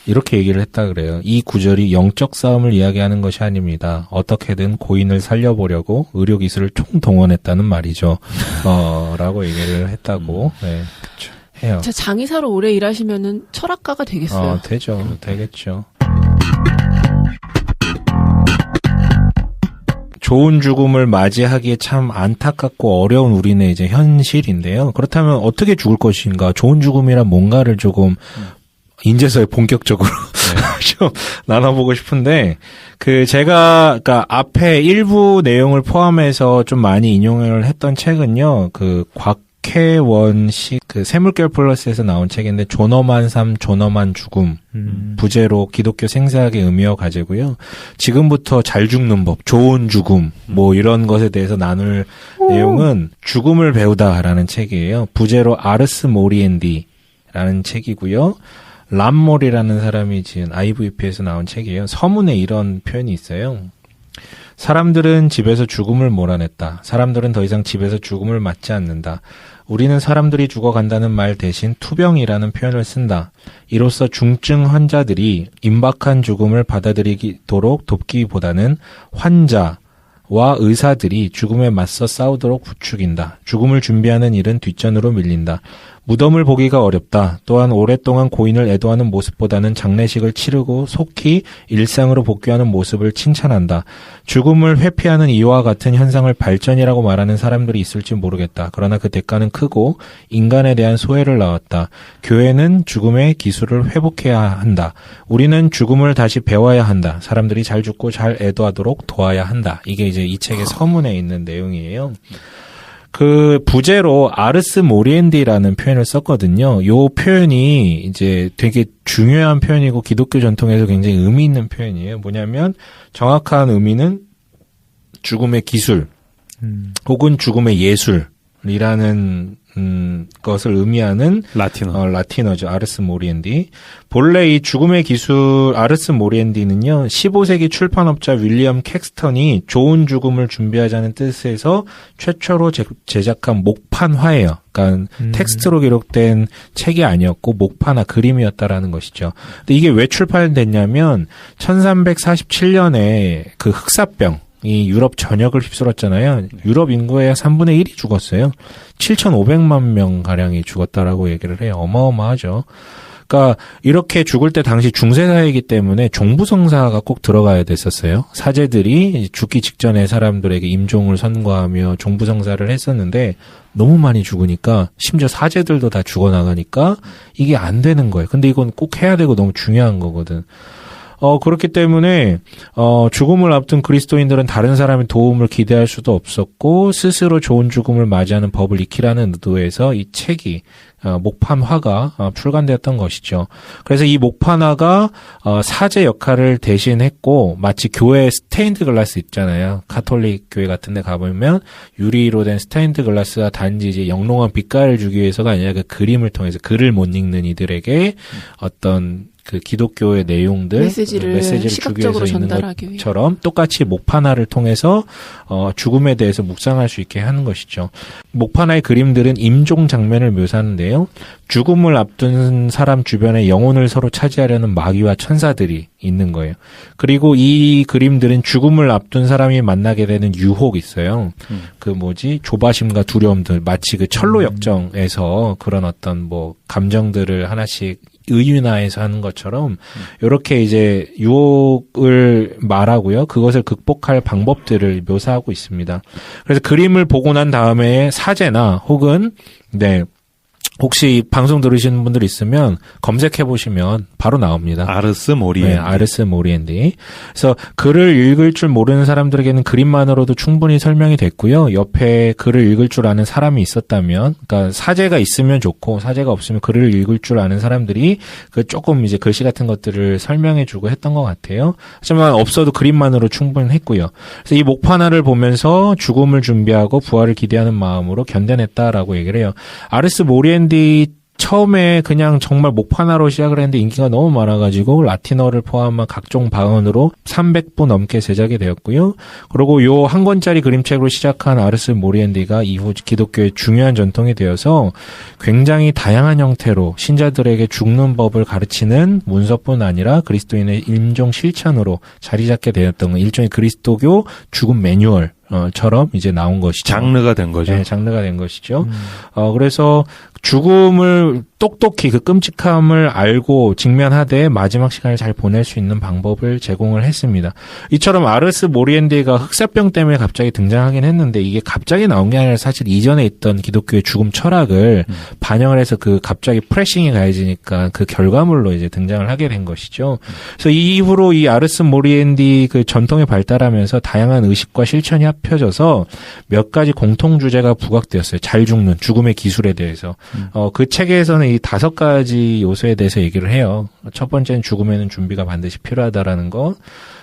이렇게 얘기를 했다 그래요. 이 구절이 영적 싸움을 이야기하는 것이 아닙니다. 어떻게든 고인을 살려보려고 의료기술을 총동원했다는 말이죠. 라고 얘기를 했다고 해요. 자, 장의사로 오래 일하시면은 철학가가 되겠어요. 되겠죠. 좋은 죽음을 맞이하기에 참 안타깝고 어려운 우리네 이제 현실인데요. 그렇다면 어떻게 죽을 것인가? 좋은 죽음이란 뭔가를 조금 인제서야 본격적으로 좀 나눠보고 싶은데 제가 그러니까 앞에 일부 내용을 포함해서 좀 많이 인용을 했던 책은요. 박혜원식 그 세물결 플러스에서 나온 책인데 존엄한 삶, 존엄한 죽음 부제로 기독교 생사학의 의미와 과제고요. 지금부터 잘 죽는 법, 좋은 죽음 뭐 이런 것에 대해서 나눌 내용은 죽음을 배우다라는 책이에요. 부제로 아르스 모리엔디라는 책이고요. 람몰이라는 사람이 지은 IVP에서 나온 책이에요. 서문에 이런 표현이 있어요. 사람들은 집에서 죽음을 몰아냈다. 사람들은 더 이상 집에서 죽음을 맞지 않는다. 우리는 사람들이 죽어간다는 말 대신 투병이라는 표현을 쓴다. 이로써 중증 환자들이 임박한 죽음을 받아들이도록 돕기보다는 환자와 의사들이 죽음에 맞서 싸우도록 부추긴다. 죽음을 준비하는 일은 뒷전으로 밀린다. 무덤을 보기가 어렵다. 또한 오랫동안 고인을 애도하는 모습보다는 장례식을 치르고 속히 일상으로 복귀하는 모습을 칭찬한다. 죽음을 회피하는 이와 같은 현상을 발전이라고 말하는 사람들이 있을지 모르겠다. 그러나 그 대가는 크고 인간에 대한 소외를 낳았다. 교회는 죽음의 기술을 회복해야 한다. 우리는 죽음을 다시 배워야 한다. 사람들이 잘 죽고 잘 애도하도록 도와야 한다. 이게 이제 이 책의 서문에 있는 내용이에요. 그 부제로 아르스 모리엔디라는 표현을 썼거든요. 요 표현이 이제 되게 중요한 표현이고 기독교 전통에서 굉장히 의미 있는 표현이에요. 뭐냐면 정확한 의미는 죽음의 기술 혹은 죽음의 예술이라는 것을 의미하는 라틴어죠. 아르스 모리엔디. 본래 이 죽음의 기술 아르스 모리엔디는요. 15세기 출판업자 윌리엄 캑스턴이 좋은 죽음을 준비하자는 뜻에서 최초로 제작한 목판화예요. 그러니까 텍스트로 기록된 책이 아니었고 목판화 그림이었다라는 것이죠. 근데 이게 왜 출판됐냐면 1347년에 그 흑사병 이 유럽 전역을 휩쓸었잖아요. 유럽 인구의 3분의 1이 죽었어요. 7,500만 명 가량이 죽었다라고 얘기를 해요. 어마어마하죠. 그러니까 이렇게 죽을 때 당시 중세 사회이기 때문에 종부성사가 꼭 들어가야 됐었어요. 사제들이 죽기 직전에 사람들에게 임종을 선고하며 종부성사를 했었는데 너무 많이 죽으니까 심지어 사제들도 다 죽어나가니까 이게 안 되는 거예요. 근데 이건 꼭 해야 되고 너무 중요한 거거든. 그렇기 때문에, 죽음을 앞둔 그리스도인들은 다른 사람의 도움을 기대할 수도 없었고, 스스로 좋은 죽음을 맞이하는 법을 익히라는 의도에서 이 책이, 목판화가 출간되었던 것이죠. 그래서 이 목판화가, 사제 역할을 대신했고, 마치 교회 스테인드 글라스 있잖아요. 가톨릭 교회 같은 데 가보면, 유리로 된 스테인드 글라스가 단지 이제 영롱한 빛깔을 주기 위해서가 아니라 그 그림을 통해서 글을 못 읽는 이들에게 어떤 그 기독교의 내용들 메시지를 주기 위해서 있는 것처럼 똑같이 목판화를 통해서 죽음에 대해서 묵상할 수 있게 하는 것이죠. 목판화의 그림들은 임종 장면을 묘사하는데요. 죽음을 앞둔 사람 주변에 영혼을 서로 차지하려는 마귀와 천사들이 있는 거예요. 그리고 이 그림들은 죽음을 앞둔 사람이 만나게 되는 유혹이 있어요. 조바심과 두려움들, 마치 그 철로 역정에서 그런 어떤 뭐 감정들을 하나씩 의윤화해서 하는 것처럼 이렇게 이제 유혹을 말하고요. 그것을 극복할 방법들을 묘사하고 있습니다. 그래서 그림을 보고 난 다음에 사제나 혹은 혹시 방송 들으시는 분들 있으면 검색해 보시면 바로 나옵니다. 아르스 모리엔디. 네, 아르스 모리엔디. 그래서 글을 읽을 줄 모르는 사람들에게는 그림만으로도 충분히 설명이 됐고요. 옆에 글을 읽을 줄 아는 사람이 있었다면, 그러니까 사제가 있으면 좋고 사제가 없으면 글을 읽을 줄 아는 사람들이 그 조금 이제 글씨 같은 것들을 설명해 주고 했던 것 같아요. 하지만 없어도 그림만으로 충분했고요. 그래서 이 목판화를 보면서 죽음을 준비하고 부활을 기대하는 마음으로 견뎌냈다라고 얘기를 해요. 아르스 모리엔디 처음에 그냥 정말 목판화로 시작을 했는데 인기가 너무 많아가지고 라틴어를 포함한 각종 방언으로 300부 넘게 제작이 되었고요. 그리고 요 한 권짜리 그림책으로 시작한 아르스 모리엔디가 이후 기독교의 중요한 전통이 되어서 굉장히 다양한 형태로 신자들에게 죽는 법을 가르치는 문서뿐 아니라 그리스도인의 임종 실천으로 자리 잡게 되었던 일종의 그리스도교 죽음 매뉴얼 처럼 이제 나온 것이죠. 장르가 된 거죠. 네, 장르가 된 것이죠. 그래서 죽음을 똑똑히 그 끔찍함을 알고 직면하되 마지막 시간을 잘 보낼 수 있는 방법을 제공을 했습니다. 이처럼 아르스 모리엔디가 흑사병 때문에 갑자기 등장하긴 했는데 이게 갑자기 나온 게 아니라 사실 이전에 있던 기독교의 죽음 철학을 반영을 해서 그 갑자기 프레싱이 가해지니까 그 결과물로 이제 등장을 하게 된 것이죠. 그래서 이후로 이 아르스 모리엔디 그 전통이 발달하면서 다양한 의식과 실천이 살펴져서 몇 가지 공통 주제가 부각되었어요. 잘 죽는 죽음의 기술에 대해서. 그 책에서는 이 5가지 요소에 대해서 얘기를 해요. 첫 번째는 죽음에는 준비가 반드시 필요하다라는 거.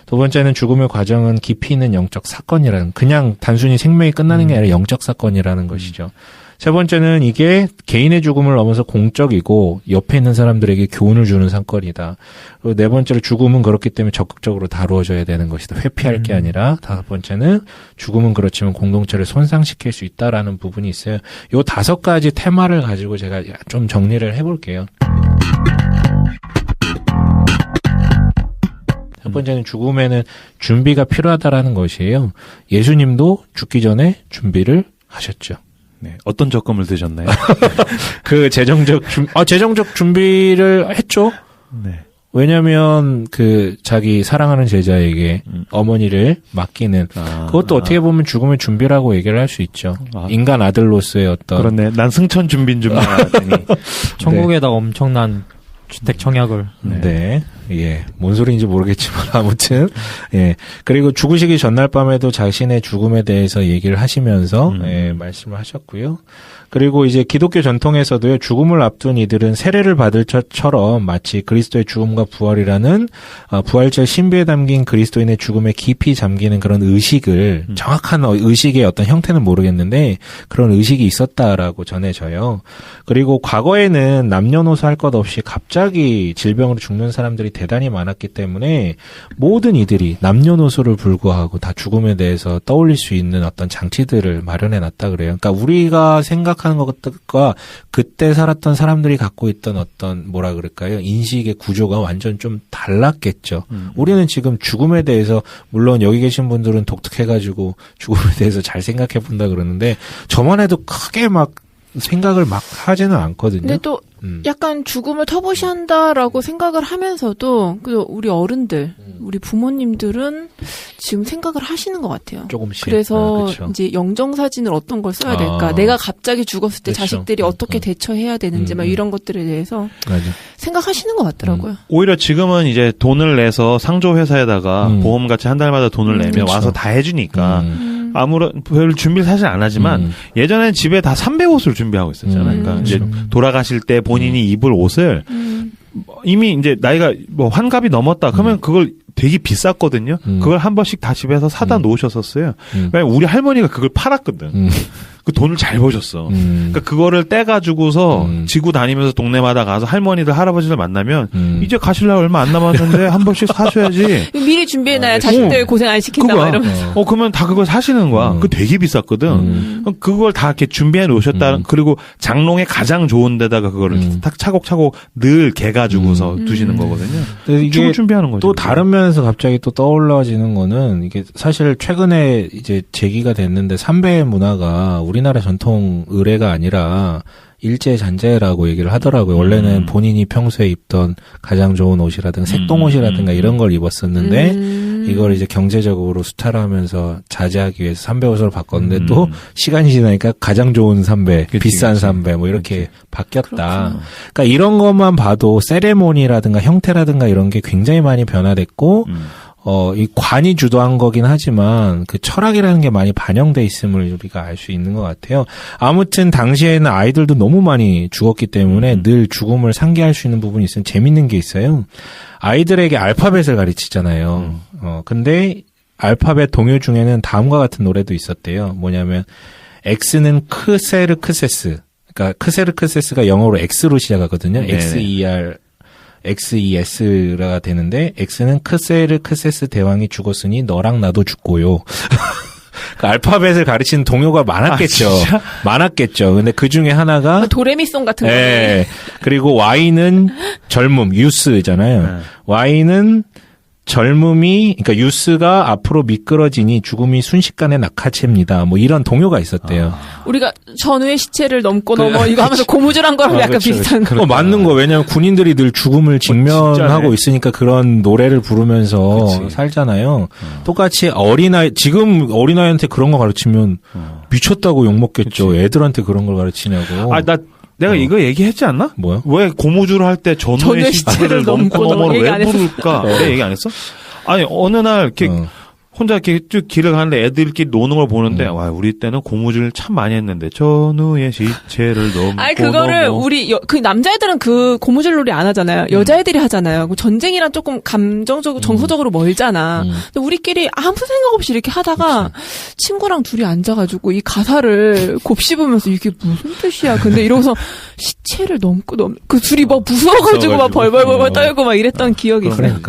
두 번째는 죽음의 과정은 깊이 있는 영적 사건이라는, 그냥 단순히 생명이 끝나는 게 아니라 영적 사건이라는 것이죠. 세 번째는 이게 개인의 죽음을 넘어서 공적이고 옆에 있는 사람들에게 교훈을 주는 사건이다. 그리고 네 번째로 죽음은 그렇기 때문에 적극적으로 다루어져야 되는 것이다. 회피할 게 아니라. 다섯 번째는 죽음은 그렇지만 공동체를 손상시킬 수 있다라는 부분이 있어요. 요 5가지 테마를 가지고 제가 좀 정리를 해볼게요. 첫 번째는 죽음에는 준비가 필요하다라는 것이에요. 예수님도 죽기 전에 하셨죠. 네. 어떤 적금을 드셨나요? 그 재정적 준비를 했죠. 네. 왜냐면 자기 사랑하는 제자에게 어머니를 맡기는 그것도 어떻게 보면 죽음의 준비라고 얘기를 할 수 있죠. 인간 아들로서의 어떤. 그렇네. 난 승천 준비인 줄 알았더니 천국에다가 엄청난 주택 청약을. 네. 예. 뭔 소리인지 모르겠지만 아무튼 예. 그리고 죽으시기 전날 밤에도 자신의 죽음에 대해서 얘기를 하시면서 예, 말씀을 하셨고요. 그리고 이제 기독교 전통에서도요. 죽음을 앞둔 이들은 세례를 받을 것처럼 마치 그리스도의 죽음과 부활이라는 부활절 신비에 담긴 그리스도인의 죽음에 깊이 잠기는 그런 의식을 정확한 의식의 어떤 형태는 모르겠는데 그런 의식이 있었다라고 전해져요. 그리고 과거에는 남녀노소 할 것 없이 갑자기 질병으로 죽는 사람들이 대단히 많았기 때문에 모든 이들이 남녀노소를 불구하고 다 죽음에 대해서 떠올릴 수 있는 어떤 장치들을 마련해 놨다 그래요. 그러니까 우리가 생각하는 것과 그때 살았던 사람들이 갖고 있던 어떤 뭐라 그럴까요? 인식의 구조가 완전 좀 달랐겠죠. 우리는 지금 죽음에 대해서 물론 여기 계신 분들은 독특해가지고 죽음에 대해서 잘 생각해 본다 그러는데 저만 해도 크게 막 생각을 막 하지는 않거든요. 근데 또 약간 죽음을 터부시한다라고 생각을 하면서도 우리 어른들, 우리 부모님들은 지금 생각을 하시는 것 같아요. 조금씩. 그래서 이제 영정사진을 어떤 걸 써야 될까? 내가 갑자기 죽었을 때 그렇죠. 자식들이 어떻게 대처해야 되는지 막 이런 것들에 대해서 맞아. 생각하시는 것 같더라고요. 오히려 지금은 이제 돈을 내서 상조 회사에다가 보험같이 한 달마다 돈을 내면 그렇죠. 와서 다 해주니까 아무런 별 준비를 사실 안 하지만 예전엔 집에 다 300옷을 준비하고 있었잖아요. 그러니까 이제 돌아가실 때 본인이 입을 옷을 이미 이제 나이가 뭐 환갑이 넘었다 그러면 그걸 되게 비쌌거든요. 그걸 한 번씩 다 집에서 사다 놓으셨었어요. 왜냐면 우리 할머니가 그걸 팔았거든. 그 돈을 잘 버셨어. 그러니까 그거를 떼가지고서 지고 다니면서 동네마다 가서 할머니들 할아버지들 만나면 이제 가실라 얼마 안 남았는데 한 번씩 사셔야지. 미리 준비해놔야 자식들 고생 안 시킨다 막 이러면서. 그러면 다 그걸 사시는 거야. 그거 되게 비쌌거든. 그걸 다 이렇게 준비해 놓으셨다. 그리고 장롱에 가장 좋은 데다가 그거를 딱 차곡차곡 늘 개가지고서 두시는 거거든요. 이게 준비하는 거죠. 또 다른 면에서 갑자기 또 떠올라지는 거는 이게 사실 최근에 이제 제기가 됐는데 삼배 문화가 우리나라 전통 의례가 아니라 일제잔재라고 얘기를 하더라고요. 원래는 본인이 평소에 입던 가장 좋은 옷이라든가 색동옷이라든가 이런 걸 입었었는데 이걸 이제 경제적으로 수탈하면서 자제하기 위해서 삼배 옷으로 바꿨는데 또 시간이 지나니까 가장 좋은 삼배, 비싼 삼배 뭐 이렇게 바뀌었다. 그렇구나. 그러니까 이런 것만 봐도 세레모니라든가 형태라든가 이런 게 굉장히 많이 변화됐고 이 관이 주도한 거긴 하지만 그 철학이라는 게 많이 반영돼 있음을 우리가 알 수 있는 것 같아요. 아무튼 당시에는 아이들도 너무 많이 죽었기 때문에 늘 죽음을 상기할 수 있는 부분이 있으면 재밌는 게 있어요. 아이들에게 알파벳을 가르치잖아요. 근데 알파벳 동요 중에는 다음과 같은 노래도 있었대요. 뭐냐면 X는 크세르크세스. 그러니까 크세르크세스가 영어로 X로 시작하거든요. XES가 되는데 X는 크세르크세스 대왕이 죽었으니 너랑 나도 죽고요. 그 알파벳을 가르치는 동요가 많았겠죠. 많았겠죠. 근데 그 중에 하나가 도레미송 같은 거. 네. 그리고 Y는 젊음, 유스잖아요. Y는 젊음이, 그러니까 유스가 앞으로 미끄러지니 죽음이 순식간에 낙하채입니다. 뭐 이런 동요가 있었대요. 우리가 전우의 시체를 넘고 넘어 이거 하면서 고무줄한 거랑 약간 그렇죠, 비슷한 거. 맞는 거. 왜냐면 군인들이 늘 죽음을 직면하고 있으니까 그런 노래를 부르면서 살잖아요. 똑같이 지금 어린아이한테 그런 거 가르치면 미쳤다고 욕먹겠죠. 애들한테 그런 걸 가르치냐고. 내가 이거 얘기했지 않나? 뭐야? 왜 고무줄 할 때 전우의 시체를 넘고 넘어 왜 부를까? 내가 얘기 안 했어? 아니 어느 날 이렇게 혼자 이렇게 쭉 길을 가는데 애들끼리 노는 걸 보는데 와 우리 때는 고무줄 참 많이 했는데 전우의 시체를 넘고 아니 그거를 우리 그 남자애들은 그 고무줄 놀이 안 하잖아요. 여자애들이 하잖아요. 전쟁이랑 조금 감정적으로 정서적으로 멀잖아. 근데 우리끼리 아무 생각 없이 이렇게 하다가 그치. 친구랑 둘이 앉아가지고 이 가사를 곱씹으면서 이게 무슨 뜻이야. 근데 이러고서 시체를 넘고 그 둘이 막 무서워가지고 막 벌벌벌 떨고 막 이랬던 기억이 있어요.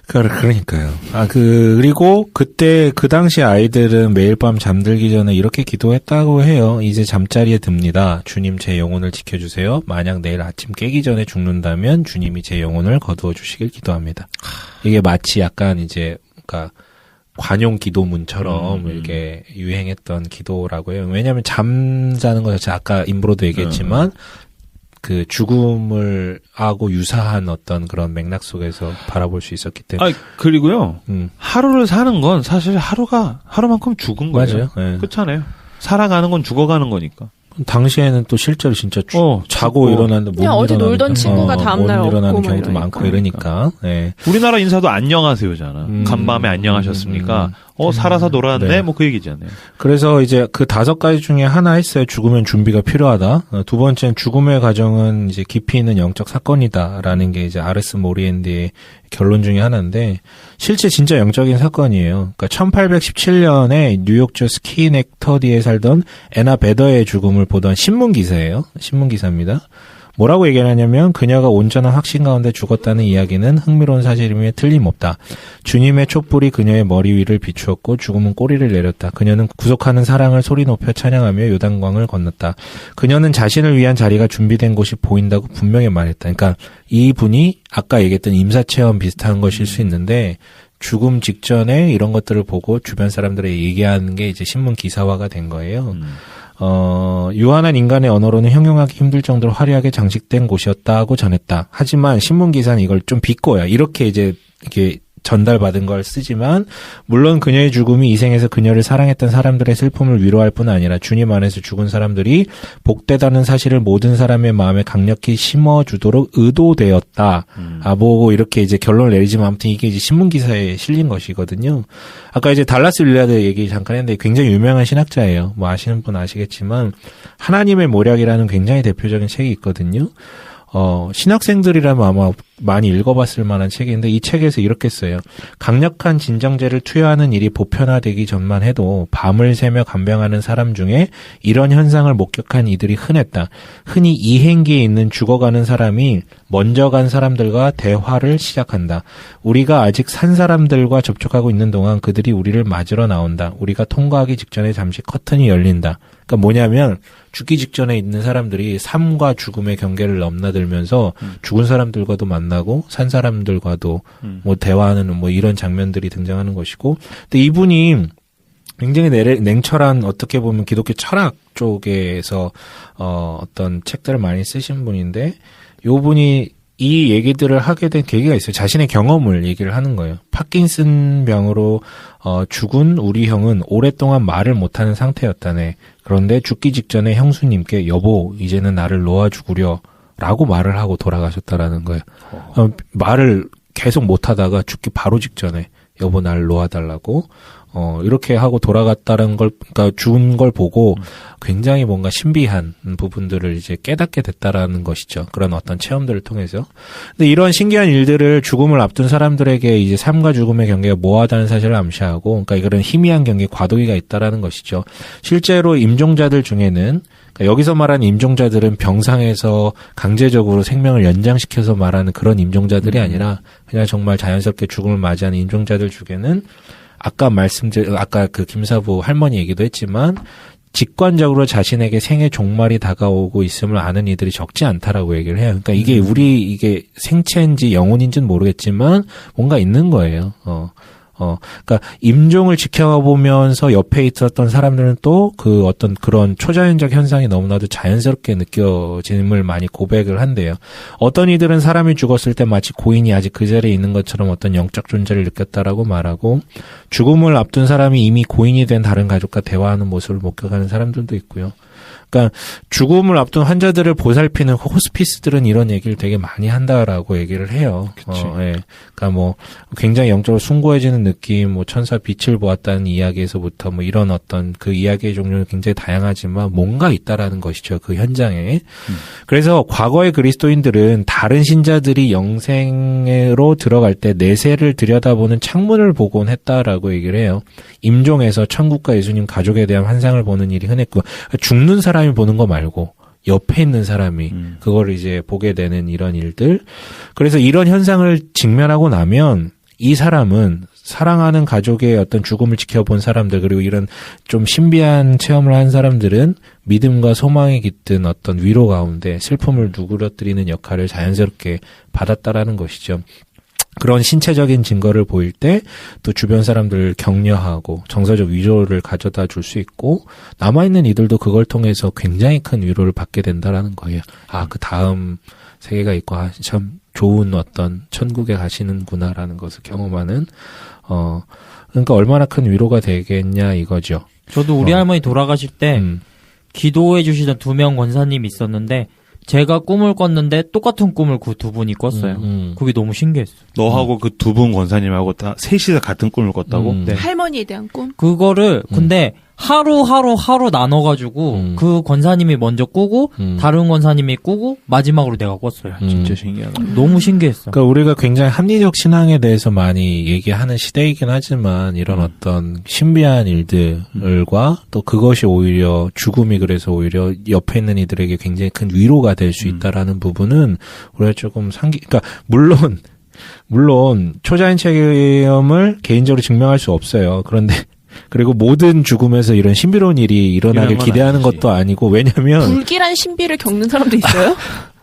그러니까요. 그리고 그때 그 당시 아이들은 매일 밤 잠들기 전에 이렇게 기도했다고 해요. 이제 잠자리에 듭니다. 주님 제 영혼을 지켜주세요. 만약 내일 아침 깨기 전에 죽는다면 주님이 제 영혼을 거두어 주시길 기도합니다. 이게 마치 약간 이제 그러니까 관용 기도문처럼 이렇게 유행했던 기도라고 해요. 왜냐하면 잠자는 거 자체 아까 임브로도 얘기했지만 그 죽음을 하고 유사한 어떤 그런 맥락 속에서 바라볼 수 있었기 때문에. 그리고요. 하루를 사는 건 사실 하루만큼 죽은 거예요. 맞아요. 네. 그렇잖아요. 살아가는 건 죽어가는 거니까. 당시에는 또 실제로 진짜 자고 일어났는데 그냥 어제 놀던 친구가 다음날 못 일어나는 경우도 이러니까. 많고 이러니까. 네. 우리나라 인사도 안녕하세요잖아. 간밤에 안녕하셨습니까? 살아서 놀았네. 네. 뭐 그 얘기잖아요. 그래서 이제 그 5가지 중에 하나 했어요. 죽으면 준비가 필요하다. 두 번째는 죽음의 과정은 이제 깊이 있는 영적 사건이다라는 게 이제 아레스 모리엔디의 결론 중에 하나인데 실제 진짜 영적인 사건이에요. 그러니까 1817년에 뉴욕주 스키넥터디에 살던 애나 베더의 죽음을 보던 신문 기사예요. 신문 기사입니다. 뭐라고 얘기하냐면 그녀가 온전한 확신 가운데 죽었다는 이야기는 흥미로운 사실임에 틀림없다. 주님의 촛불이 그녀의 머리 위를 비추었고 죽음은 꼬리를 내렸다. 그녀는 구속하는 사랑을 소리 높여 찬양하며 요단강을 건넜다. 그녀는 자신을 위한 자리가 준비된 곳이 보인다고 분명히 말했다. 그러니까 이분이 아까 얘기했던 임사체험 비슷한 것일 수 있는데 죽음 직전에 이런 것들을 보고 주변 사람들에게 얘기하는 게 이제 신문 기사화가 된 거예요. 유한한 인간의 언어로는 형용하기 힘들 정도로 화려하게 장식된 곳이었다고 전했다. 하지만 신문기사는 이걸 좀 비꼬야. 이렇게 이제, 전달받은 걸 쓰지만, 물론 그녀의 죽음이 이 생에서 그녀를 사랑했던 사람들의 슬픔을 위로할 뿐 아니라 주님 안에서 죽은 사람들이 복되다는 사실을 모든 사람의 마음에 강력히 심어주도록 의도되었다. 뭐, 이렇게 이제 결론을 내리지만 아무튼 이게 이제 신문기사에 실린 것이거든요. 아까 이제 달라스 윌라드 얘기 잠깐 했는데 굉장히 유명한 신학자예요. 뭐 아시는 분 아시겠지만, 하나님의 모략이라는 굉장히 대표적인 책이 있거든요. 신학생들이라면 아마 많이 읽어봤을 만한 책인데 이 책에서 이렇게 써요. 강력한 진정제를 투여하는 일이 보편화되기 전만 해도 밤을 새며 간병하는 사람 중에 이런 현상을 목격한 이들이 흔했다. 흔히 이 행기에 있는 죽어가는 사람이 먼저 간 사람들과 대화를 시작한다. 우리가 아직 산 사람들과 접촉하고 있는 동안 그들이 우리를 맞으러 나온다. 우리가 통과하기 직전에 잠시 커튼이 열린다. 그러니까 뭐냐면 죽기 직전에 있는 사람들이 삶과 죽음의 경계를 넘나들면서 죽은 사람들과도 만나고 산 사람들과도 뭐 대화하는 뭐 이런 장면들이 등장하는 것이고, 근데 이분이 굉장히 냉철한 어떻게 보면 기독교 철학 쪽에서 어떤 책들을 많이 쓰신 분인데, 요 분이 이 얘기들을 하게 된 계기가 있어요. 자신의 경험을 얘기를 하는 거예요. 파킨슨 병으로 죽은 우리 형은 오랫동안 말을 못하는 상태였다네. 그런데 죽기 직전에 형수님께 여보 이제는 나를 놓아주구려 라고 말을 하고 돌아가셨다라는 거예요. 말을 계속 못하다가 죽기 바로 직전에 여보 나를 놓아달라고 이렇게 하고 돌아갔다는 걸, 그러니까 죽은 걸 보고 굉장히 뭔가 신비한 부분들을 이제 깨닫게 됐다라는 것이죠. 그런 어떤 체험들을 통해서. 근데 이런 신기한 일들을 죽음을 앞둔 사람들에게 이제 삶과 죽음의 경계가 모호하다는 사실을 암시하고, 그러니까 이런 희미한 경계, 과도기가 있다라는 것이죠. 실제로 임종자들 중에는, 그러니까 여기서 말하는 임종자들은 병상에서 강제적으로 생명을 연장시켜서 말하는 그런 임종자들이 아니라 그냥 정말 자연스럽게 죽음을 맞이하는 임종자들 중에는 아까 그 김사부 할머니 얘기도 했지만 직관적으로 자신에게 생의 종말이 다가오고 있음을 아는 이들이 적지 않다라고 얘기를 해요. 그러니까 이게 생체인지 영혼인지는 모르겠지만 뭔가 있는 거예요. 그러니까 임종을 지켜보면서 옆에 있었던 사람들은 또 그 어떤 그런 초자연적 현상이 너무나도 자연스럽게 느껴짐을 많이 고백을 한대요. 어떤 이들은 사람이 죽었을 때 마치 고인이 아직 그 자리에 있는 것처럼 어떤 영적 존재를 느꼈다라고 말하고, 죽음을 앞둔 사람이 이미 고인이 된 다른 가족과 대화하는 모습을 목격하는 사람들도 있고요. 그러니까 죽음을 앞둔 환자들을 보살피는 호스피스들은 이런 얘기를 되게 많이 한다라고 얘기를 해요. 예. 그러니까 뭐 굉장히 영적으로 숭고해지는 느낌, 뭐 천사 빛을 보았다는 이야기에서부터 뭐 이런 어떤 그 이야기의 종류는 굉장히 다양하지만 뭔가 있다라는 것이죠. 그 현장에. 그래서 과거의 그리스도인들은 다른 신자들이 영생으로 들어갈 때 내세를 들여다보는 창문을 보곤 했다라고 얘기를 해요. 임종에서 천국과 예수님 가족에 대한 환상을 보는 일이 흔했고, 죽는 사람이 보는 거 말고 옆에 있는 사람이 그걸 이제 보게 되는 이런 일들. 그래서 이런 현상을 직면하고 나면 이 사람은 사랑하는 가족의 어떤 죽음을 지켜본 사람들, 그리고 이런 좀 신비한 체험을 한 사람들은 믿음과 소망이 깃든 어떤 위로 가운데 슬픔을 누그러뜨리는 역할을 자연스럽게 받았다라는 것이죠. 그런 신체적인 증거를 보일 때 또 주변 사람들을 격려하고 정서적 위로를 가져다 줄 수 있고, 남아있는 이들도 그걸 통해서 굉장히 큰 위로를 받게 된다라는 거예요. 아, 그 다음 세계가 있고, 아, 참 좋은 어떤 천국에 가시는구나라는 것을 경험하는, 그러니까 얼마나 큰 위로가 되겠냐 이거죠. 저도 우리 할머니 돌아가실 때 기도해 주시던 2명 권사님이 있었는데, 제가 꿈을 꿨는데 똑같은 꿈을 그 두 분이 꿨어요. 그게 너무 신기했어요. 너하고 그 두 분 권사님하고 다 셋이서 같은 꿈을 꿨다고? 네. 할머니에 대한 꿈? 그거를 근데 하루 나눠가지고 그 권사님이 먼저 꾸고 다른 권사님이 꾸고 마지막으로 내가 꿨어요. 진짜 신기하다. 너무 신기했어. 그러니까 우리가 굉장히 합리적 신앙에 대해서 많이 얘기하는 시대이긴 하지만 이런 어떤 신비한 일들과 또 그것이 오히려 죽음이 그래서 오히려 옆에 있는 이들에게 굉장히 큰 위로가 될 수 있다라는 부분은 우리가 조금 그러니까 물론 초자연 체험을 개인적으로 증명할 수 없어요. 그리고 모든 죽음에서 이런 신비로운 일이 일어나길 기대하는 아니지. 것도 아니고, 왜냐면 불길한 신비를 겪는 사람도 있어요?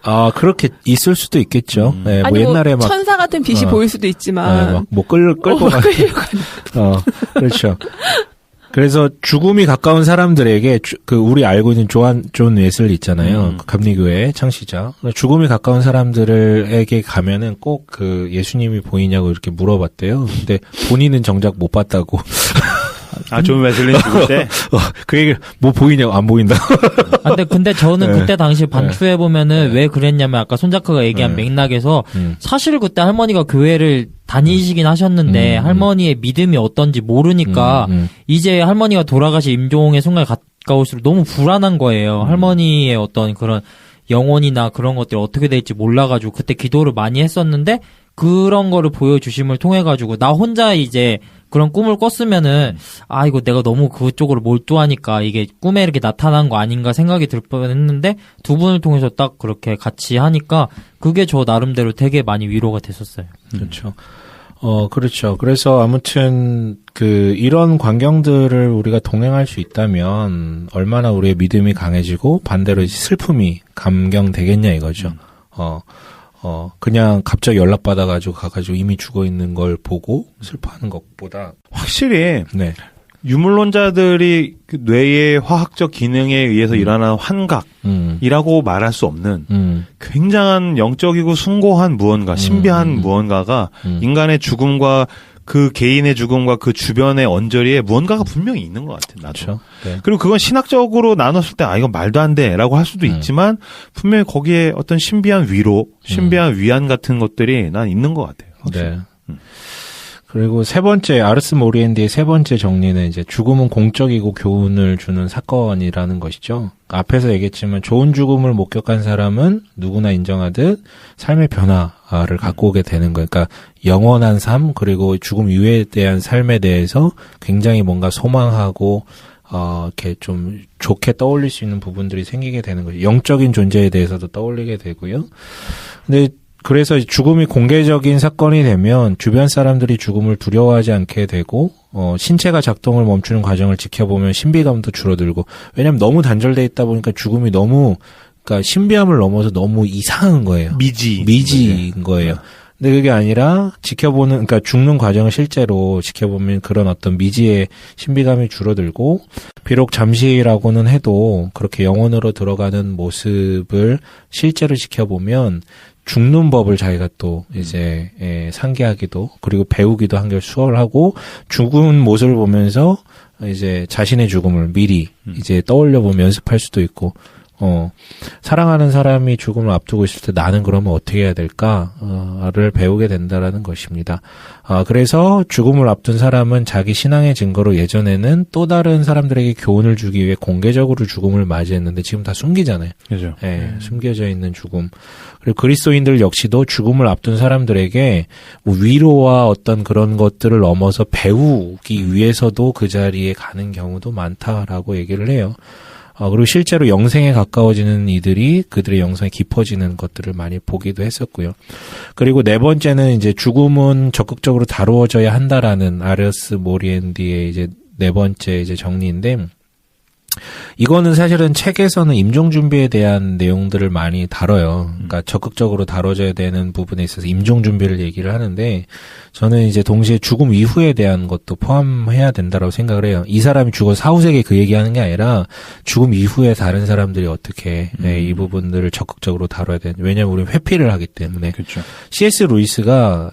아, 그렇게 있을 수도 있겠죠. 네, 아니, 뭐 옛날에 막 천사 같은 빛이 보일 수도 있지만. 네, 막 뭐 끌고 가는. 그렇죠. 그래서 죽음이 가까운 사람들에게 우리 알고 있는 존 웨슬리 있잖아요. 그 감리교회 창시자. 죽음이 가까운 사람들에게 가면은 꼭 그 예수님이 보이냐고 이렇게 물어봤대요. 근데 본인은 정작 못 봤다고. 아, 존 웨슬리 죽을 때? 그 얘기, 뭐 보이냐고, 안 보인다. 근데 저는 그때 당시 반추해보면은 왜 그랬냐면 아까 손자크가 얘기한 맥락에서 사실 그때 할머니가 교회를 다니시긴 하셨는데 할머니의 믿음이 어떤지 모르니까 이제 할머니가 돌아가시 임종의 순간에 가까울수록 너무 불안한 거예요. 할머니의 어떤 그런 영혼이나 그런 것들이 어떻게 될지 몰라가지고 그때 기도를 많이 했었는데 그런 거를 보여주심을 통해가지고 나 혼자 이제 그런 꿈을 꿨으면은 이거 내가 너무 그쪽으로 몰두하니까 이게 꿈에 이렇게 나타난 거 아닌가 생각이 들 뻔했는데 두 분을 통해서 딱 그렇게 같이 하니까 그게 저 나름대로 되게 많이 위로가 됐었어요. 그렇죠. 그렇죠. 그래서 아무튼 이런 광경들을 우리가 동행할 수 있다면 얼마나 우리의 믿음이 강해지고 반대로 슬픔이 감경되겠냐 이거죠. 그냥 갑자기 연락받아가지고 가가지고 이미 죽어 있는 걸 보고 슬퍼하는 것보다 확실히 네. 유물론자들이 그 뇌의 화학적 기능에 의해서 일어나는 환각이라고 말할 수 없는 굉장한 영적이고 숭고한 무언가, 신비한 무언가가 인간의 죽음과 그 개인의 죽음과 그 주변의 언저리에 무언가가 분명히 있는 것 같아요. 나도. 그렇죠. 네. 그리고 그건 신학적으로 나눴을 때 이건 말도 안 돼라고 할 수도 있지만 분명히 거기에 어떤 신비한 위로, 신비한 위안 같은 것들이 난 있는 것 같아요. 확실히. 네. 그리고 세 번째, 아르스 모리엔디의 세 번째 정리는 이제 죽음은 공적이고 교훈을 주는 사건이라는 것이죠. 앞에서 얘기했지만 좋은 죽음을 목격한 사람은 누구나 인정하듯 삶의 변화를 갖고 오게 되는 거예요. 그러니까 영원한 삶, 그리고 죽음 이후에 대한 삶에 대해서 굉장히 뭔가 소망하고 이렇게 좀 좋게 떠올릴 수 있는 부분들이 생기게 되는 거죠. 영적인 존재에 대해서도 떠올리게 되고요. 근데 그래서 죽음이 공개적인 사건이 되면 주변 사람들이 죽음을 두려워하지 않게 되고 신체가 작동을 멈추는 과정을 지켜보면 신비감도 줄어들고, 왜냐하면 너무 단절돼 있다 보니까 죽음이 너무 그러니까 신비함을 넘어서 너무 이상한 거예요. 미지인 거예요. 근데 그게 아니라 그러니까 죽는 과정을 실제로 지켜보면 그런 어떤 미지의 신비감이 줄어들고, 비록 잠시라고는 해도 그렇게 영혼으로 들어가는 모습을 실제로 지켜보면 죽는 법을 자기가 또 이제 상기하기도, 그리고 배우기도 한결 수월하고, 죽은 모습을 보면서 이제 자신의 죽음을 미리 이제 떠올려 보면 연습할 수도 있고, 사랑하는 사람이 죽음을 앞두고 있을 때 나는 그러면 어떻게 해야 될까를 배우게 된다라는 것입니다. 그래서 죽음을 앞둔 사람은 자기 신앙의 증거로 예전에는 또 다른 사람들에게 교훈을 주기 위해 공개적으로 죽음을 맞이했는데 지금 다 숨기잖아요. 그죠. 예, 숨겨져 있는 죽음. 그리고 그리스도인들 역시도 죽음을 앞둔 사람들에게 뭐 위로와 어떤 그런 것들을 넘어서 배우기 위해서도 그 자리에 가는 경우도 많다라고 얘기를 해요. 그리고 실제로 영생에 가까워지는 이들이 그들의 영생에 깊어지는 것들을 많이 보기도 했었고요. 그리고 네 번째는 이제 죽음은 적극적으로 다루어져야 한다라는 아르스 모리엔디의 이제 네 번째 이제 정리인데, 이거는 사실은 책에서는 임종 준비에 대한 내용들을 많이 다뤄요. 그러니까 적극적으로 다뤄져야 되는 부분에 있어서 임종 준비를 얘기를 하는데, 저는 이제 동시에 죽음 이후에 대한 것도 포함해야 된다고 생각을 해요. 이 사람이 죽어 사후세계 그 얘기하는 게 아니라 죽음 이후에 다른 사람들이 어떻게 이 부분들을 적극적으로 다뤄야 되는. 왜냐하면 우리는 회피를 하기 때문에. 그렇죠. C.S. 루이스가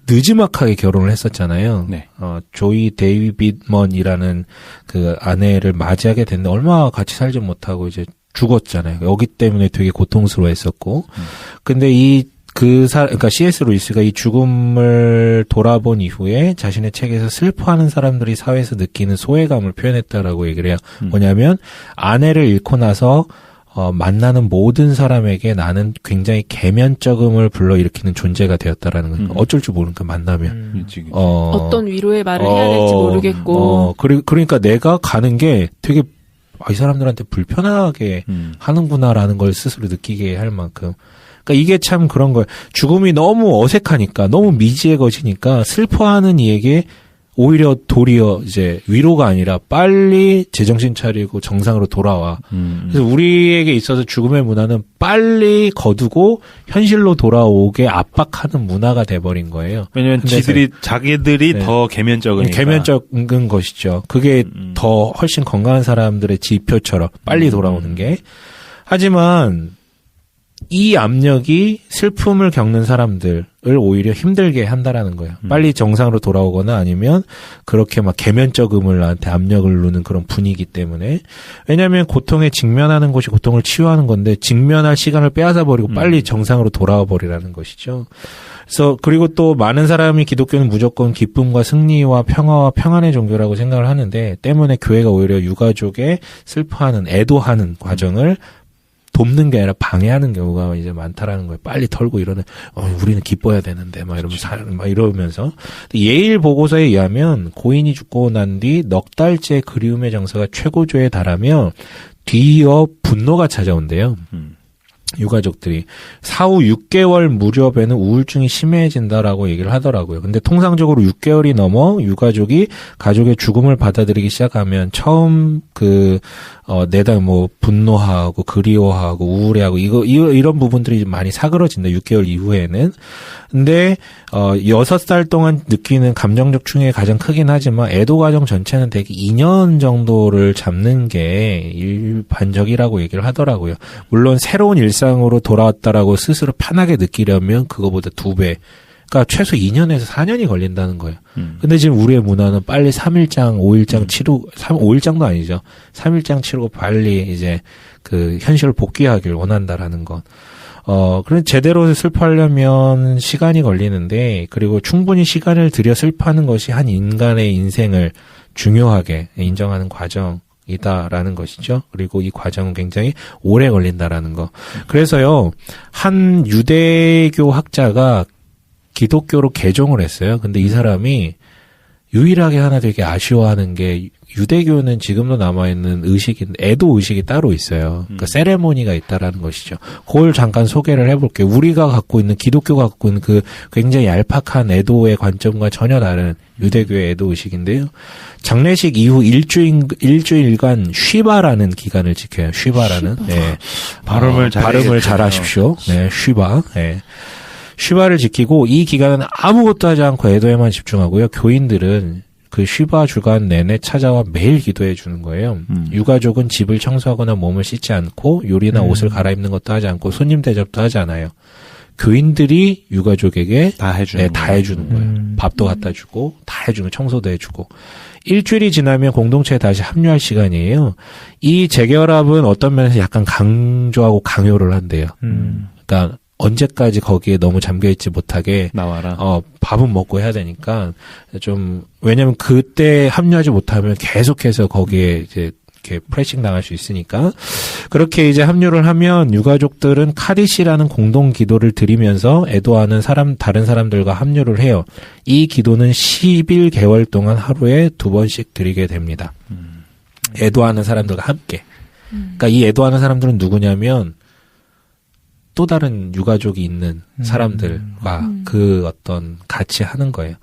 느지막하게 결혼을 했었잖아요. 네. 조이 데이비드먼이라는 그 아내를 맞이하게 됐는데 얼마 같이 살지 못하고 이제 죽었잖아요. 여기 때문에 되게 고통스러워 했었고. 근데 그러니까 C.S. 루이스가 이 죽음을 돌아본 이후에 자신의 책에서 슬퍼하는 사람들이 사회에서 느끼는 소외감을 표현했다라고 얘기를 해요. 뭐냐면, 아내를 잃고 나서 만나는 모든 사람에게 나는 굉장히 계면적음을 불러일으키는 존재가 되었다라는 거예요. 어쩔 줄 모르니까 만나면. 어떤 위로의 말을 해야 될지 모르겠고. 그러니까 내가 가는 게 되게, 이 사람들한테 불편하게 하는구나라는 걸 스스로 느끼게 할 만큼. 그러니까 이게 참 그런 거예요. 죽음이 너무 어색하니까, 너무 미지해거지니까 슬퍼하는 이에게 오히려 도리어 이제 위로가 아니라 빨리 제정신 차리고 정상으로 돌아와. 그래서 우리에게 있어서 죽음의 문화는 빨리 거두고 현실로 돌아오게 압박하는 문화가 돼버린 거예요. 왜냐면 자기들이 더 계면적으니까. 계면적인 것이죠. 그게 더 훨씬 건강한 사람들의 지표처럼 빨리 돌아오는 게. 하지만 이 압력이 슬픔을 겪는 사람들을 오히려 힘들게 한다라는 거예요. 빨리 정상으로 돌아오거나 아니면 그렇게 막 계면적음을 나한테 압력을 누는 그런 분위기 때문에. 왜냐하면 고통에 직면하는 것이 고통을 치유하는 건데 직면할 시간을 빼앗아 버리고 빨리 정상으로 돌아와 버리라는 것이죠. 그래서 그리고 또 많은 사람이 기독교는 무조건 기쁨과 승리와 평화와 평안의 종교라고 생각을 하는데, 때문에 교회가 오히려 유가족의 슬퍼하는, 애도하는 과정을 돕는 게 아니라 방해하는 경우가 이제 많다라는 거예요. 빨리 털고 이러는, 우리는 기뻐야 되는데, 막 이러면서. 예일 보고서에 의하면 고인이 죽고 난 뒤 넉 달째 그리움의 정서가 최고조에 달하며 뒤이어 분노가 찾아온대요. 유가족들이. 사후 6개월 무렵에는 우울증이 심해진다라고 얘기를 하더라고요. 근데 통상적으로 6개월이 넘어 유가족이 가족의 죽음을 받아들이기 시작하면 처음 내다 분노하고 그리워하고 우울해하고 이런 부분들이 많이 사그러진다. 6개월 이후에는. 근데 6살 동안 느끼는 감정적 충격이 가장 크긴 하지만 애도 과정 전체는 대개 2년 정도를 잡는 게 일반적이라고 얘기를 하더라고요. 물론 새로운 일상으로 돌아왔다라고 스스로 편하게 느끼려면 그거보다 2배. 그러니까 최소 2년에서 4년이 걸린다는 거예요. 근데 지금 우리의 문화는 빨리 3일장, 5일장 치르고, 5일장도 아니죠. 3일장 치르고 빨리 이제 현실을 복귀하길 원한다라는 것. 그래 제대로 슬퍼하려면 시간이 걸리는데, 그리고 충분히 시간을 들여 슬퍼하는 것이 한 인간의 인생을 중요하게 인정하는 과정이다라는 것이죠. 그리고 이 과정은 굉장히 오래 걸린다라는 거. 그래서요, 한 유대교 학자가 기독교로 개종을 했어요. 근데 이 사람이 유일하게 하나 되게 아쉬워하는 게, 유대교는 지금도 남아있는 의식인데 애도 의식이 따로 있어요. 그러니까 세레모니가 있다라는 것이죠. 그걸 잠깐 소개를 해볼게요. 우리가 갖고 있는, 기독교가 갖고 있는 그 굉장히 얄팍한 애도의 관점과 전혀 다른 유대교의 애도 의식인데요. 장례식 이후 일주일간 쉬바라는 기간을 지켜요. 쉬바라는. 네. 발음을 잘 하십시오. 네, 쉬바. 네. 쉬바를 지키고 이 기간은 아무것도 하지 않고 애도에만 집중하고요. 교인들은 그 쉬바 주간 내내 찾아와 매일 기도해 주는 거예요. 유가족은 집을 청소하거나 몸을 씻지 않고 요리나 옷을 갈아입는 것도 하지 않고 손님 대접도 하지 않아요. 교인들이 유가족에게 다 해주는 거예요. 밥도 갖다 주고 다 해주고 청소도 해주고 일주일이 지나면 공동체에 다시 합류할 시간이에요. 이 재결합은 어떤 면에서 약간 강조하고 강요를 한대요. 그러니까 언제까지 거기에 너무 잠겨있지 못하게 나와라. 밥은 먹고 해야 되니까 좀 왜냐면 그때 합류하지 못하면 계속해서 거기에 이제 이렇게 프레싱 당할 수 있으니까 그렇게 이제 합류를 하면 유가족들은 카디시라는 공동 기도를 드리면서 애도하는 다른 사람들과 합류를 해요. 이 기도는 11개월 동안 하루에 2번씩 드리게 됩니다. 애도하는 사람들과 함께. 그러니까 이 애도하는 사람들은 누구냐면 또 다른 유가족이 있는 사람들과 그 어떤 같이 하는 거예요.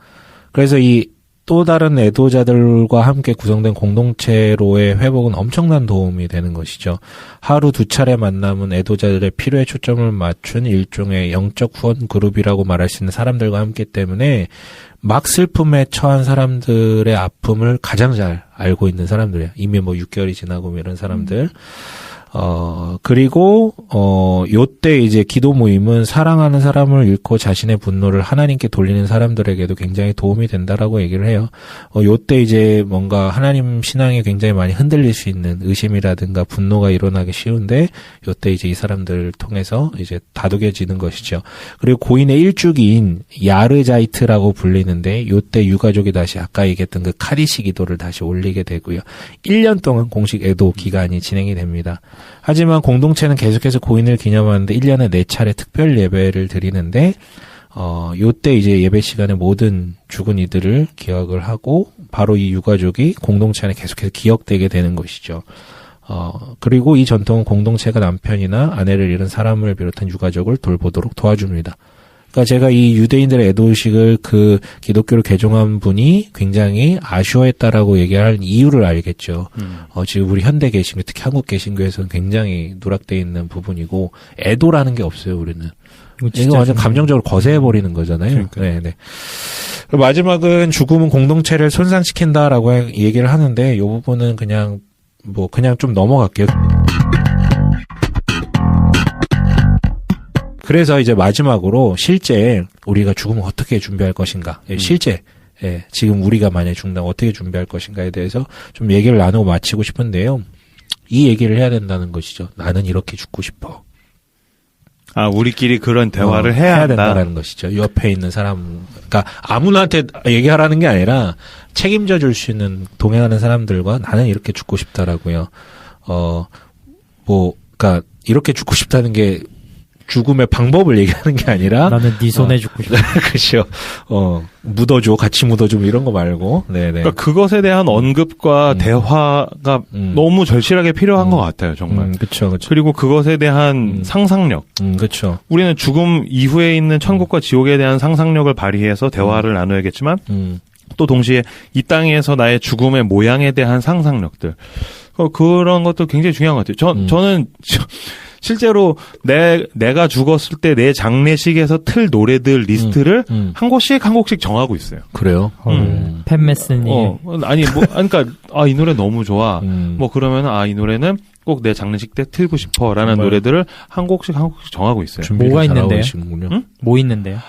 그래서 이 또 다른 애도자들과 함께 구성된 공동체로의 회복은 엄청난 도움이 되는 것이죠. 하루 2차례 만남은 애도자들의 필요에 초점을 맞춘 일종의 영적 후원 그룹이라고 말할 수 있는 사람들과 함께 때문에 막 슬픔에 처한 사람들의 아픔을 가장 잘 알고 있는 사람들이에요. 이미 뭐 6개월이 지나고 이런 사람들. 그리고, 요때 이제 기도 모임은 사랑하는 사람을 잃고 자신의 분노를 하나님께 돌리는 사람들에게도 굉장히 도움이 된다라고 얘기를 해요. 요때 이제 뭔가 하나님 신앙이 굉장히 많이 흔들릴 수 있는 의심이라든가 분노가 일어나기 쉬운데, 요때 이제 이 사람들을 통해서 이제 다독여지는 것이죠. 그리고 고인의 일주기인 야르자이트라고 불리는데, 요때 유가족이 다시 아까 얘기했던 그 카디시 기도를 다시 올리게 되고요. 1년 동안 공식 애도 기간이 진행이 됩니다. 하지만 공동체는 계속해서 고인을 기념하는데 1년에 4차례 특별 예배를 드리는데 요때 이제 예배 시간에 모든 죽은 이들을 기억을 하고 바로 이 유가족이 공동체 안에 계속해서 기억되게 되는 것이죠. 그리고 이 전통은 공동체가 남편이나 아내를 잃은 사람을 비롯한 유가족을 돌보도록 도와줍니다. 그러니까 제가 이 유대인들의 애도의식을 그 기독교를 개종한 분이 굉장히 아쉬워했다라고 얘기할 이유를 알겠죠. 지금 우리 현대 개신교, 특히 한국 개신교에서는 굉장히 누락되어 있는 부분이고 애도라는 게 없어요. 우리는. 이거 완전 감정적으로 거세해버리는 거잖아요. 네. 마지막은 죽음은 공동체를 손상시킨다라고 얘기를 하는데 이 부분은 그냥 좀 넘어갈게요. 그래서 이제 마지막으로 실제 우리가 죽으면 어떻게 준비할 것인가. 실제 지금 우리가 만약에 죽는다면 어떻게 준비할 것인가에 대해서 좀 얘기를 나누고 마치고 싶은데요. 이 얘기를 해야 된다는 것이죠. 나는 이렇게 죽고 싶어. 우리끼리 그런 대화를 해야 된다라는 것이죠. 옆에 있는 사람, 그러니까 아무나한테 얘기하라는 게 아니라 책임져 줄 수 있는 동행하는 사람들과 나는 이렇게 죽고 싶다라고요. 그러니까 이렇게 죽고 싶다는 게 죽음의 방법을 얘기하는 게 아니라 나는 네 손에 죽고 싶다. 그렇죠. 묻어줘, 같이 묻어줘 이런 거 말고. 네네. 그러니까 그것에 대한 언급과 대화가 너무 절실하게 필요한 것 같아요, 정말. 그렇죠. 그리고 그것에 대한 상상력. 그렇죠. 우리는 죽음 이후에 있는 천국과 지옥에 대한 상상력을 발휘해서 대화를 나눠야겠지만 또 동시에 이 땅에서 나의 죽음의 모양에 대한 상상력들. 그런 것도 굉장히 중요한 것 같아요. 저는 실제로 내가 죽었을 때 내 장례식에서 틀 노래들 리스트를 한 곡씩 정하고 있어요. 그래요? 팬메스님. 그러니까 이 노래 너무 좋아. 그러면 이 노래는 꼭 내 장례식 때 틀고 싶어라는 노래들을 한 곡씩 정하고 있어요. 뭐가 있는데요? 뭐 있는데요?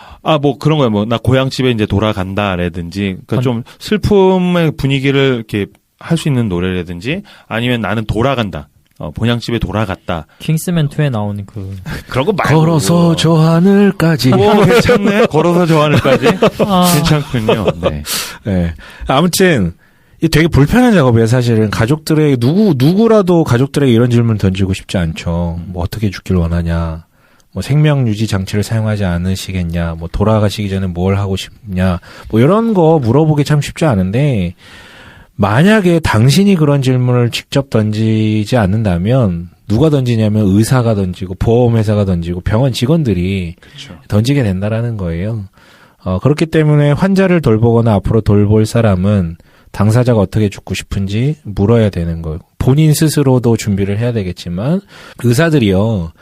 그런 거예요. 나 고향집에 이제 돌아간다라든지, 그러니까 좀 슬픔의 분위기를 이렇게 할 수 있는 노래라든지, 아니면 나는 돌아간다. 본향집에 돌아갔다. 킹스맨 2에 나오는 그런 거 말고. 걸어서 저 하늘까지. 괜찮네. 걸어서 저 하늘까지. 괜찮군요. 네. 아무튼 되게 불편한 작업이에요. 사실은 가족들의 누구라도 가족들에게 이런 질문 던지고 싶지 않죠. 어떻게 죽길 원하냐. 생명 유지 장치를 사용하지 않으시겠냐. 돌아가시기 전에 뭘 하고 싶냐. 이런 거 물어보기 참 쉽지 않은데. 만약에 당신이 그런 질문을 직접 던지지 않는다면 누가 던지냐면 의사가 던지고 보험회사가 던지고 병원 직원들이 그렇죠. 던지게 된다라는 거예요. 그렇기 때문에 환자를 돌보거나 앞으로 돌볼 사람은 당사자가 어떻게 죽고 싶은지 물어야 되는 거예요. 본인 스스로도 준비를 해야 되겠지만 의사들이요.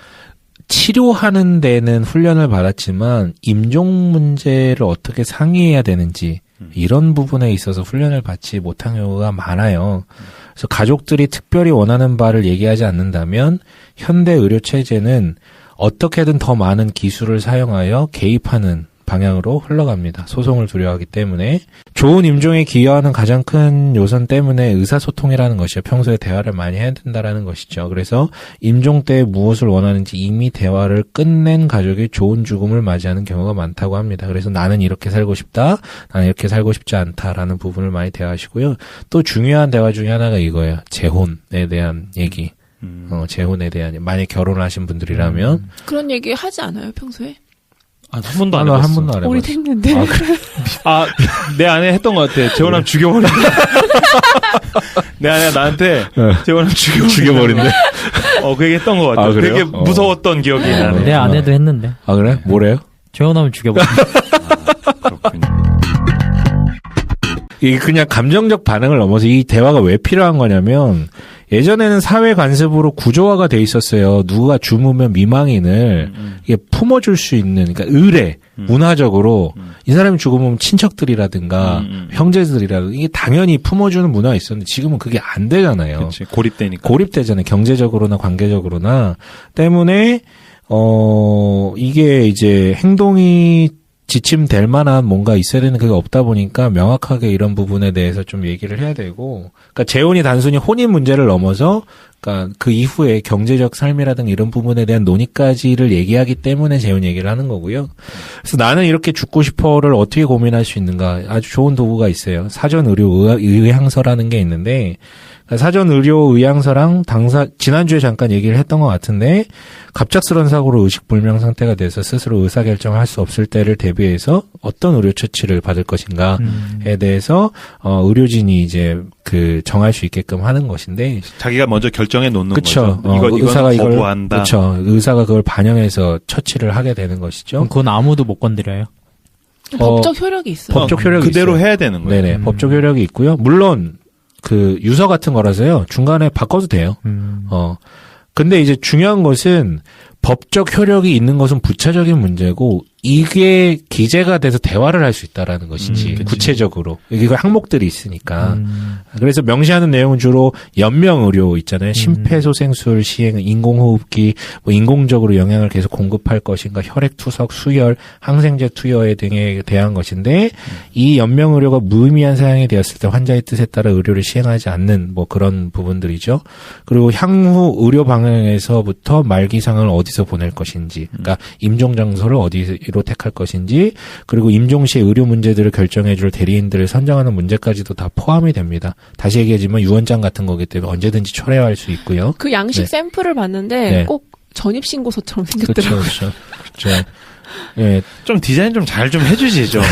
치료하는 데는 훈련을 받았지만 임종 문제를 어떻게 상의해야 되는지 이런 부분에 있어서 훈련을 받지 못한 경우가 많아요. 그래서 가족들이 특별히 원하는 바를 얘기하지 않는다면 현대 의료 체제는 어떻게든 더 많은 기술을 사용하여 개입하는 방향으로 흘러갑니다. 소송을 두려워하기 때문에. 좋은 임종에 기여하는 가장 큰 요선 때문에 의사소통이라는 것이요. 평소에 대화를 많이 해야 된다라는 것이죠. 그래서 임종 때 무엇을 원하는지 이미 대화를 끝낸 가족이 좋은 죽음을 맞이하는 경우가 많다고 합니다. 그래서 나는 이렇게 살고 싶다, 나는 이렇게 살고 싶지 않다라는 부분을 많이 대화하시고요. 또 중요한 대화 중에 하나가 이거예요. 재혼에 대한 얘기. 재혼에 대한, 만약 결혼을 하신 분들이라면. 그런 얘기 하지 않아요, 평소에? 한 번도 안 해봤어. 한 번도 안 해봤어. 우리 했는데. 아, 그래? 내 아내 했던 것 같아. 재혼하면 죽여버린다. 내 아내가 나한테 재혼하면 죽여버린대. 그 얘기 했던 것 같아. 되게 무서웠던 기억이 나네. 내 아내도 했는데. 아, 그래? 뭐래요? 재혼하면 죽여버린다. 그렇군요. 이게 그냥 감정적 반응을 넘어서 이 대화가 왜 필요한 거냐면, 예전에는 사회 관습으로 구조화가 돼 있었어요. 누가 죽으면 미망인을 이게 품어줄 수 있는, 그러니까 의례, 문화적으로 이 사람이 죽으면 친척들이라든가 형제들이라든가 이게 당연히 품어주는 문화가 있었는데 지금은 그게 안 되잖아요. 그치, 고립되니까. 고립되잖아요. 경제적으로나 관계적으로나. 때문에 이게 이제 행동이 지침될 만한 뭔가 있어야 되는 그게 없다 보니까 명확하게 이런 부분에 대해서 좀 얘기를 해야 되고, 그러니까 재혼이 단순히 혼인 문제를 넘어서, 그러니까 그 이후에 경제적 삶이라든가 이런 부분에 대한 논의까지를 얘기하기 때문에 재혼 얘기를 하는 거고요. 그래서 나는 이렇게 죽고 싶어를 어떻게 고민할 수 있는가, 아주 좋은 도구가 있어요. 사전 의료 의향서라는 게 있는데, 사전 의료 의향서랑 지난주에 잠깐 얘기를 했던 것 같은데, 갑작스런 사고로 의식불명 상태가 돼서 스스로 의사결정을 할 수 없을 때를 대비해서 어떤 의료 처치를 받을 것인가에 대해서, 의료진이 이제 정할 수 있게끔 하는 것인데. 자기가 먼저 결정해 놓는 그쵸. 거죠. 의사가 이건 거부한다. 그렇죠. 의사가 그걸 반영해서 처치를 하게 되는 것이죠. 그건 아무도 못 건드려요. 법적 효력이 있어요. 법적 효력이 그대로 있어요. 해야 되는 거예요. 네네. 법적 효력이 있고요. 물론, 유서 같은 거라서요. 중간에 바꿔도 돼요. 근데 이제 중요한 것은 법적 효력이 있는 것은 부차적인 문제고 이게 기재가 돼서 대화를 할 수 있다라는 것이지 구체적으로 이게 항목들이 있으니까 그래서 명시하는 내용은 주로 연명의료 있잖아요. 심폐소생술 시행, 인공호흡기, 뭐 인공적으로 영양을 계속 공급할 것인가, 혈액투석, 수혈, 항생제 투여 등에 대한 것인데 이 연명의료가 무의미한 사용이 되었을 때 환자의 뜻에 따라 의료를 시행하지 않는 뭐 그런 부분들이죠. 그리고 향후 의료 방향에서부터 말기상을 어디서 보낼 것인지, 그러니까 임종 장소를 어디로 택할 것인지, 그리고 임종 시의 의료 문제들을 결정해줄 대리인들을 선정하는 문제까지도 다 포함이 됩니다. 다시 얘기하지만 유언장 같은 거기 때문에 언제든지 철회할 수 있고요. 그 양식 샘플을 봤는데 꼭 전입신고서처럼 생겼더라고요. 그렇죠. 예, 좀 디자인 좀 잘 좀 해주지 좀.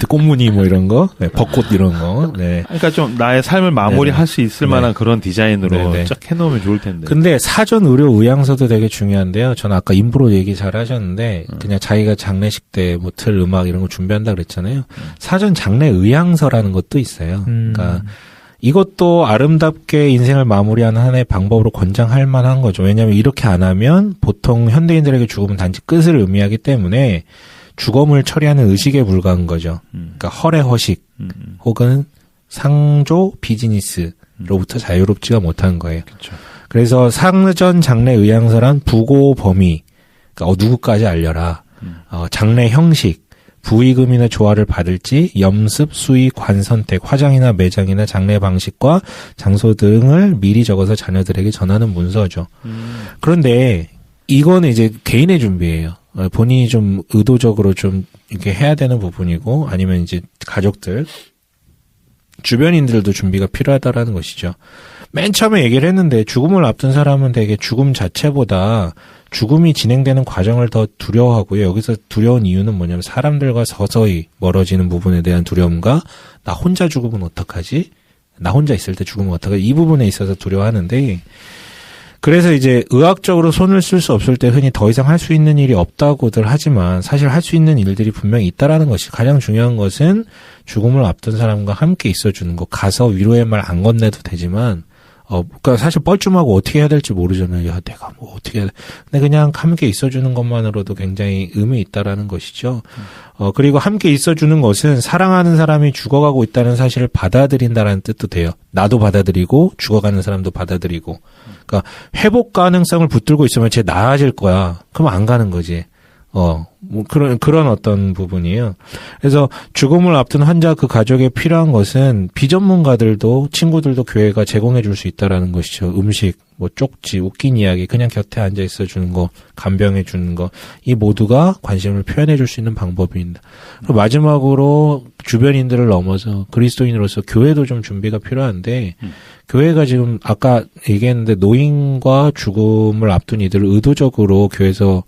꽃무늬 뭐 이런 거, 벚꽃 이런 거. 네. 그러니까 좀 나의 삶을 마무리할 수 있을 만한 그런 디자인으로 쫙 해놓으면 좋을 텐데. 근데 사전 의료 의향서도 되게 중요한데요. 저는 아까 인프로 얘기 잘 하셨는데 그냥 자기가 장례식 때 뭐 틀 음악 이런 거 준비한다 그랬잖아요. 사전 장례 의향서라는 것도 있어요. 그러니까 이것도 아름답게 인생을 마무리하는 하나의 방법으로 권장할 만한 거죠. 왜냐하면 이렇게 안 하면 보통 현대인들에게 죽음은 단지 끝을 의미하기 때문에 주검을 처리하는 의식에 불과한 거죠. 그러니까 허례허식 혹은 상조 비즈니스로부터 자유롭지가 못한 거예요. 그렇죠. 그래서 사전 장례 의향서란 부고 범위, 그러니까 누구까지 알려라, 장례 형식, 부의금이나 조화를 받을지, 염습, 수의, 관 선택, 화장이나 매장이나 장례 방식과 장소 등을 미리 적어서 자녀들에게 전하는 문서죠. 그런데 이거는 이제 개인의 준비예요. 본인이 좀 의도적으로 좀 이렇게 해야 되는 부분이고, 아니면 이제 가족들, 주변인들도 준비가 필요하다라는 것이죠. 맨 처음에 얘기를 했는데 죽음을 앞둔 사람은 되게 죽음 자체보다 죽음이 진행되는 과정을 더 두려워하고요. 여기서 두려운 이유는 뭐냐면 사람들과 서서히 멀어지는 부분에 대한 두려움과 나 혼자 죽으면 어떡하지? 나 혼자 있을 때 죽으면 어떡하지? 이 부분에 있어서 두려워하는데, 그래서 이제 의학적으로 손을 쓸 수 없을 때 흔히 더 이상 할 수 있는 일이 없다고들 하지만 사실 할 수 있는 일들이 분명히 있다라는 것이 가장 중요한 것은 죽음을 앞둔 사람과 함께 있어주는 것. 가서 위로의 말 안 건네도 되지만 그러니까 사실 뻘쭘하고 어떻게 해야 될지 모르잖아요. 야, 내가 뭐 어떻게 해야 돼. 근데 그냥 함께 있어주는 것만으로도 굉장히 의미 있다라는 것이죠. 그리고 함께 있어주는 것은 사랑하는 사람이 죽어가고 있다는 사실을 받아들인다라는 뜻도 돼요. 나도 받아들이고 죽어가는 사람도 받아들이고. 그러니까 회복 가능성을 붙들고 있으면 쟤 나아질 거야. 그럼 안 가는 거지. 뭐 그런 어떤 부분이에요. 그래서 죽음을 앞둔 환자 그 가족에 필요한 것은 비전문가들도 친구들도 교회가 제공해 줄 수 있다라는 것이죠. 음식, 뭐 쪽지, 웃긴 이야기, 그냥 곁에 앉아 있어 주는 거, 간병해 주는 거, 이 모두가 관심을 표현해 줄 수 있는 방법입니다. 그리고 마지막으로 주변인들을 넘어서 그리스도인으로서 교회도 좀 준비가 필요한데 교회가 지금 아까 얘기했는데 노인과 죽음을 앞둔 이들을 의도적으로 교회에서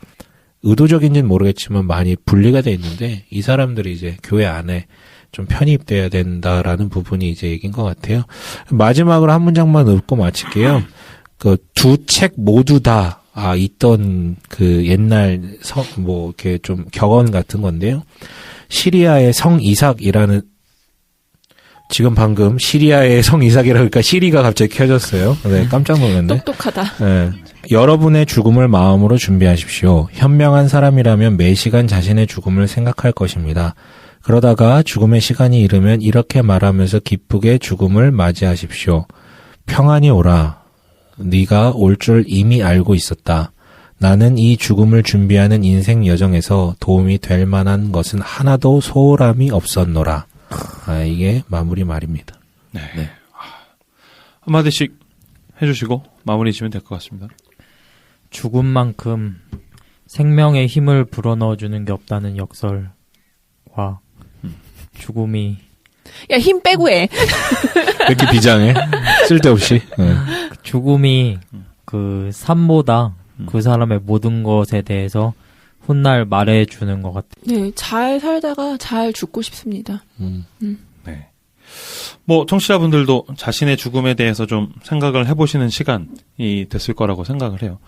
의도적인지는 모르겠지만 많이 분리가 돼 있는데 이 사람들이 이제 교회 안에 좀 편입돼야 된다라는 부분이 이제 얘기인 것 같아요. 마지막으로 한 문장만 읽고 마칠게요. 그 두 책 모두 다 있던 그 옛날 뭐 이렇게 좀 격언 같은 건데요. 시리아의 성 이삭이라는 지금 방금 시리아의 성 이삭이라고 하니까 시리가 갑자기 켜졌어요. 네, 깜짝 놀랐네. 똑똑하다. 네. 여러분의 죽음을 마음으로 준비하십시오. 현명한 사람이라면 매 시간 자신의 죽음을 생각할 것입니다. 그러다가 죽음의 시간이 이르면 이렇게 말하면서 기쁘게 죽음을 맞이하십시오. 평안이 오라. 네가 올 줄 이미 알고 있었다. 나는 이 죽음을 준비하는 인생 여정에서 도움이 될 만한 것은 하나도 소홀함이 없었노라. 이게 마무리 말입니다. 네. 한마디씩 해주시고 마무리 지면 될 것 같습니다. 죽음만큼 생명의 힘을 불어넣어주는 게 없다는 역설과 죽음이 힘 빼고 해. 왜 이렇게 비장해? 쓸데없이. 죽음이 그 삶보다 그 사람의 모든 것에 대해서 훗날 말해주는 것 같아요. 네, 잘 살다가 잘 죽고 싶습니다. 네. 뭐 청취자분들도 자신의 죽음에 대해서 좀 생각을 해보시는 시간이 됐을 거라고 생각을 해요.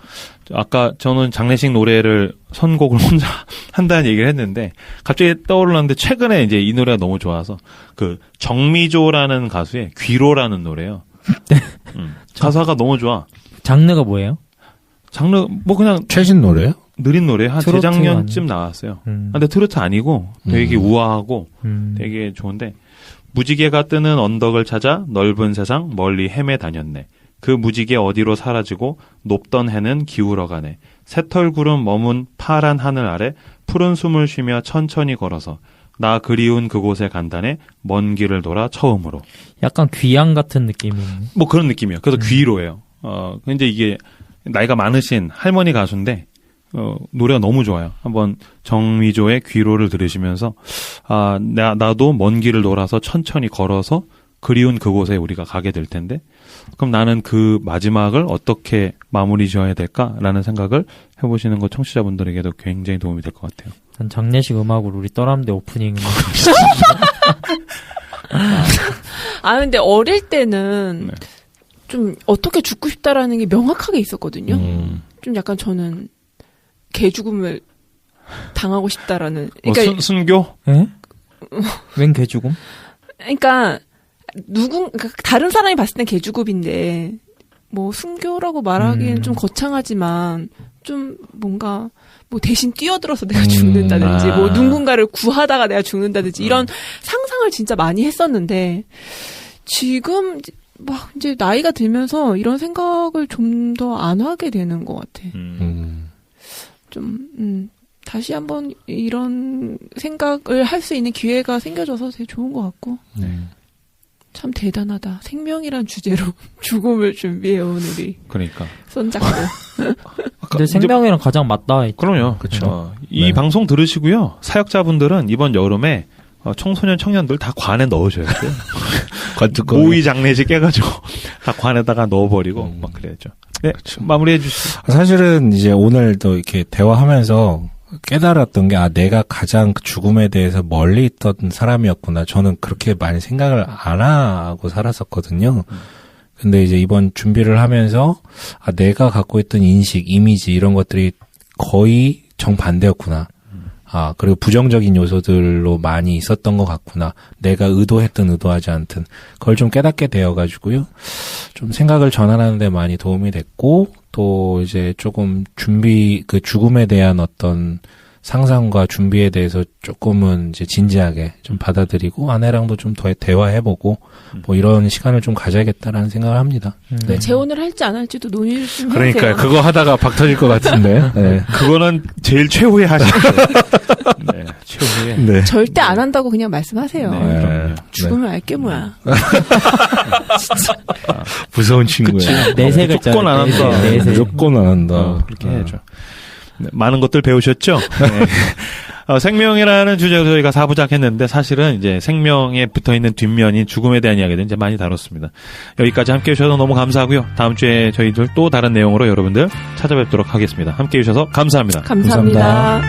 아까 저는 장례식 노래를 선곡을 혼자 한다는 얘기를 했는데 갑자기 떠올랐는데 최근에 이제 이 노래가 너무 좋아서 그 정미조라는 가수의 귀로라는 노래요. 가사가 너무 좋아. 장르가 뭐예요? 장르 뭐 그냥 최신 노래요? 느린 노래 한 재작년쯤 나왔어요. 근데 트로트 아니고 되게 우아하고 되게 좋은데 무지개가 뜨는 언덕을 찾아 넓은 세상 멀리 헤매 다녔네. 그 무지개 어디로 사라지고 높던 해는 기울어가네. 새털구름 머문 파란 하늘 아래 푸른 숨을 쉬며 천천히 걸어서 나 그리운 그곳에 간다네. 먼 길을 돌아 처음으로. 약간 귀양 같은 느낌이네. 뭐 그런 느낌이에요. 그래서 귀로예요. 근데 이게 나이가 많으신 할머니 가수인데 노래가 너무 좋아요. 한번 정미조의 귀로를 들으시면서 나도 먼 길을 돌아서 천천히 걸어서 그리운 그곳에 우리가 가게 될 텐데 그럼 나는 그 마지막을 어떻게 마무리 지어야 될까라는 생각을 해보시는 거 청취자분들에게도 굉장히 도움이 될 것 같아요. 난 장례식 음악으로 우리 떠남대 오프닝 근데 어릴 때는 좀 어떻게 죽고 싶다라는 게 명확하게 있었거든요. 좀 약간 저는 개죽음을 당하고 싶다라는. 그러니까 순교? 예? 웬 개죽음? 그러니까 다른 사람이 봤을 땐 개죽음인데 뭐 순교라고 말하기엔 좀 거창하지만 좀 뭔가 뭐 대신 뛰어들어서 내가 죽는다든지 뭐 누군가를 구하다가 내가 죽는다든지 이런 상상을 진짜 많이 했었는데 지금 막 이제 나이가 들면서 이런 생각을 좀 더 안 하게 되는 것 같아. 좀 다시 한번 이런 생각을 할 수 있는 기회가 생겨져서 되게 좋은 것 같고. 참 대단하다. 생명이란 주제로 죽음을 준비해온 우리. 그러니까. 손잡고. 근데 생명이랑 가장 맞닿아 있죠. 그럼요. 그렇죠. 이 방송 들으시고요. 사역자분들은 이번 여름에 청소년 청년들 다 관에 넣으셔야 돼요. 모의 장례식 깨가지고 다 관에다가 넣어버리고 막 그래야죠. 네, 그렇죠. 마무리해 주시죠. 사실은 이제 오늘도 이렇게 대화하면서 깨달았던 게 내가 가장 죽음에 대해서 멀리 있던 사람이었구나. 저는 그렇게 많이 생각을 안 하고 살았었거든요. 근데 이제 이번 준비를 하면서 내가 갖고 있던 인식, 이미지 이런 것들이 거의 정반대였구나. 그리고 부정적인 요소들로 많이 있었던 것 같구나. 내가 의도했든 의도하지 않든. 그걸 좀 깨닫게 되어가지고요. 좀 생각을 전환하는 데 많이 도움이 됐고, 또 이제 조금 죽음에 대한 어떤 상상과 준비에 대해서 조금은 이제 진지하게 좀 받아들이고 아내랑도 좀 더 대화해보고 뭐 이런 시간을 좀 가져야겠다라는 생각을 합니다. 네. 재혼을 할지 안 할지도 논의를 좀 해주세요. 그러니까요. 그거 하다가 박 터질 것 같은데. 네. 그거는 제일 최후에 하시죠. 네, 최후에. 네. 절대 안 한다고 그냥 말씀하세요. 네, 그럼요. 죽으면 알게 뭐야. 진짜 무서운 친구야. 내세 글자. 무조건 안 한다. 내세. 무조건 안 한다. 그렇게 해야죠. 네, 많은 것들 배우셨죠? 네. 생명이라는 주제로 저희가 4부작 했는데 사실은 이제 생명에 붙어 있는 뒷면인 죽음에 대한 이야기들 이제 많이 다뤘습니다. 여기까지 함께 해주셔서 너무 감사하고요. 다음 주에 저희들 또 다른 내용으로 여러분들 찾아뵙도록 하겠습니다. 함께 해주셔서 감사합니다. 감사합니다.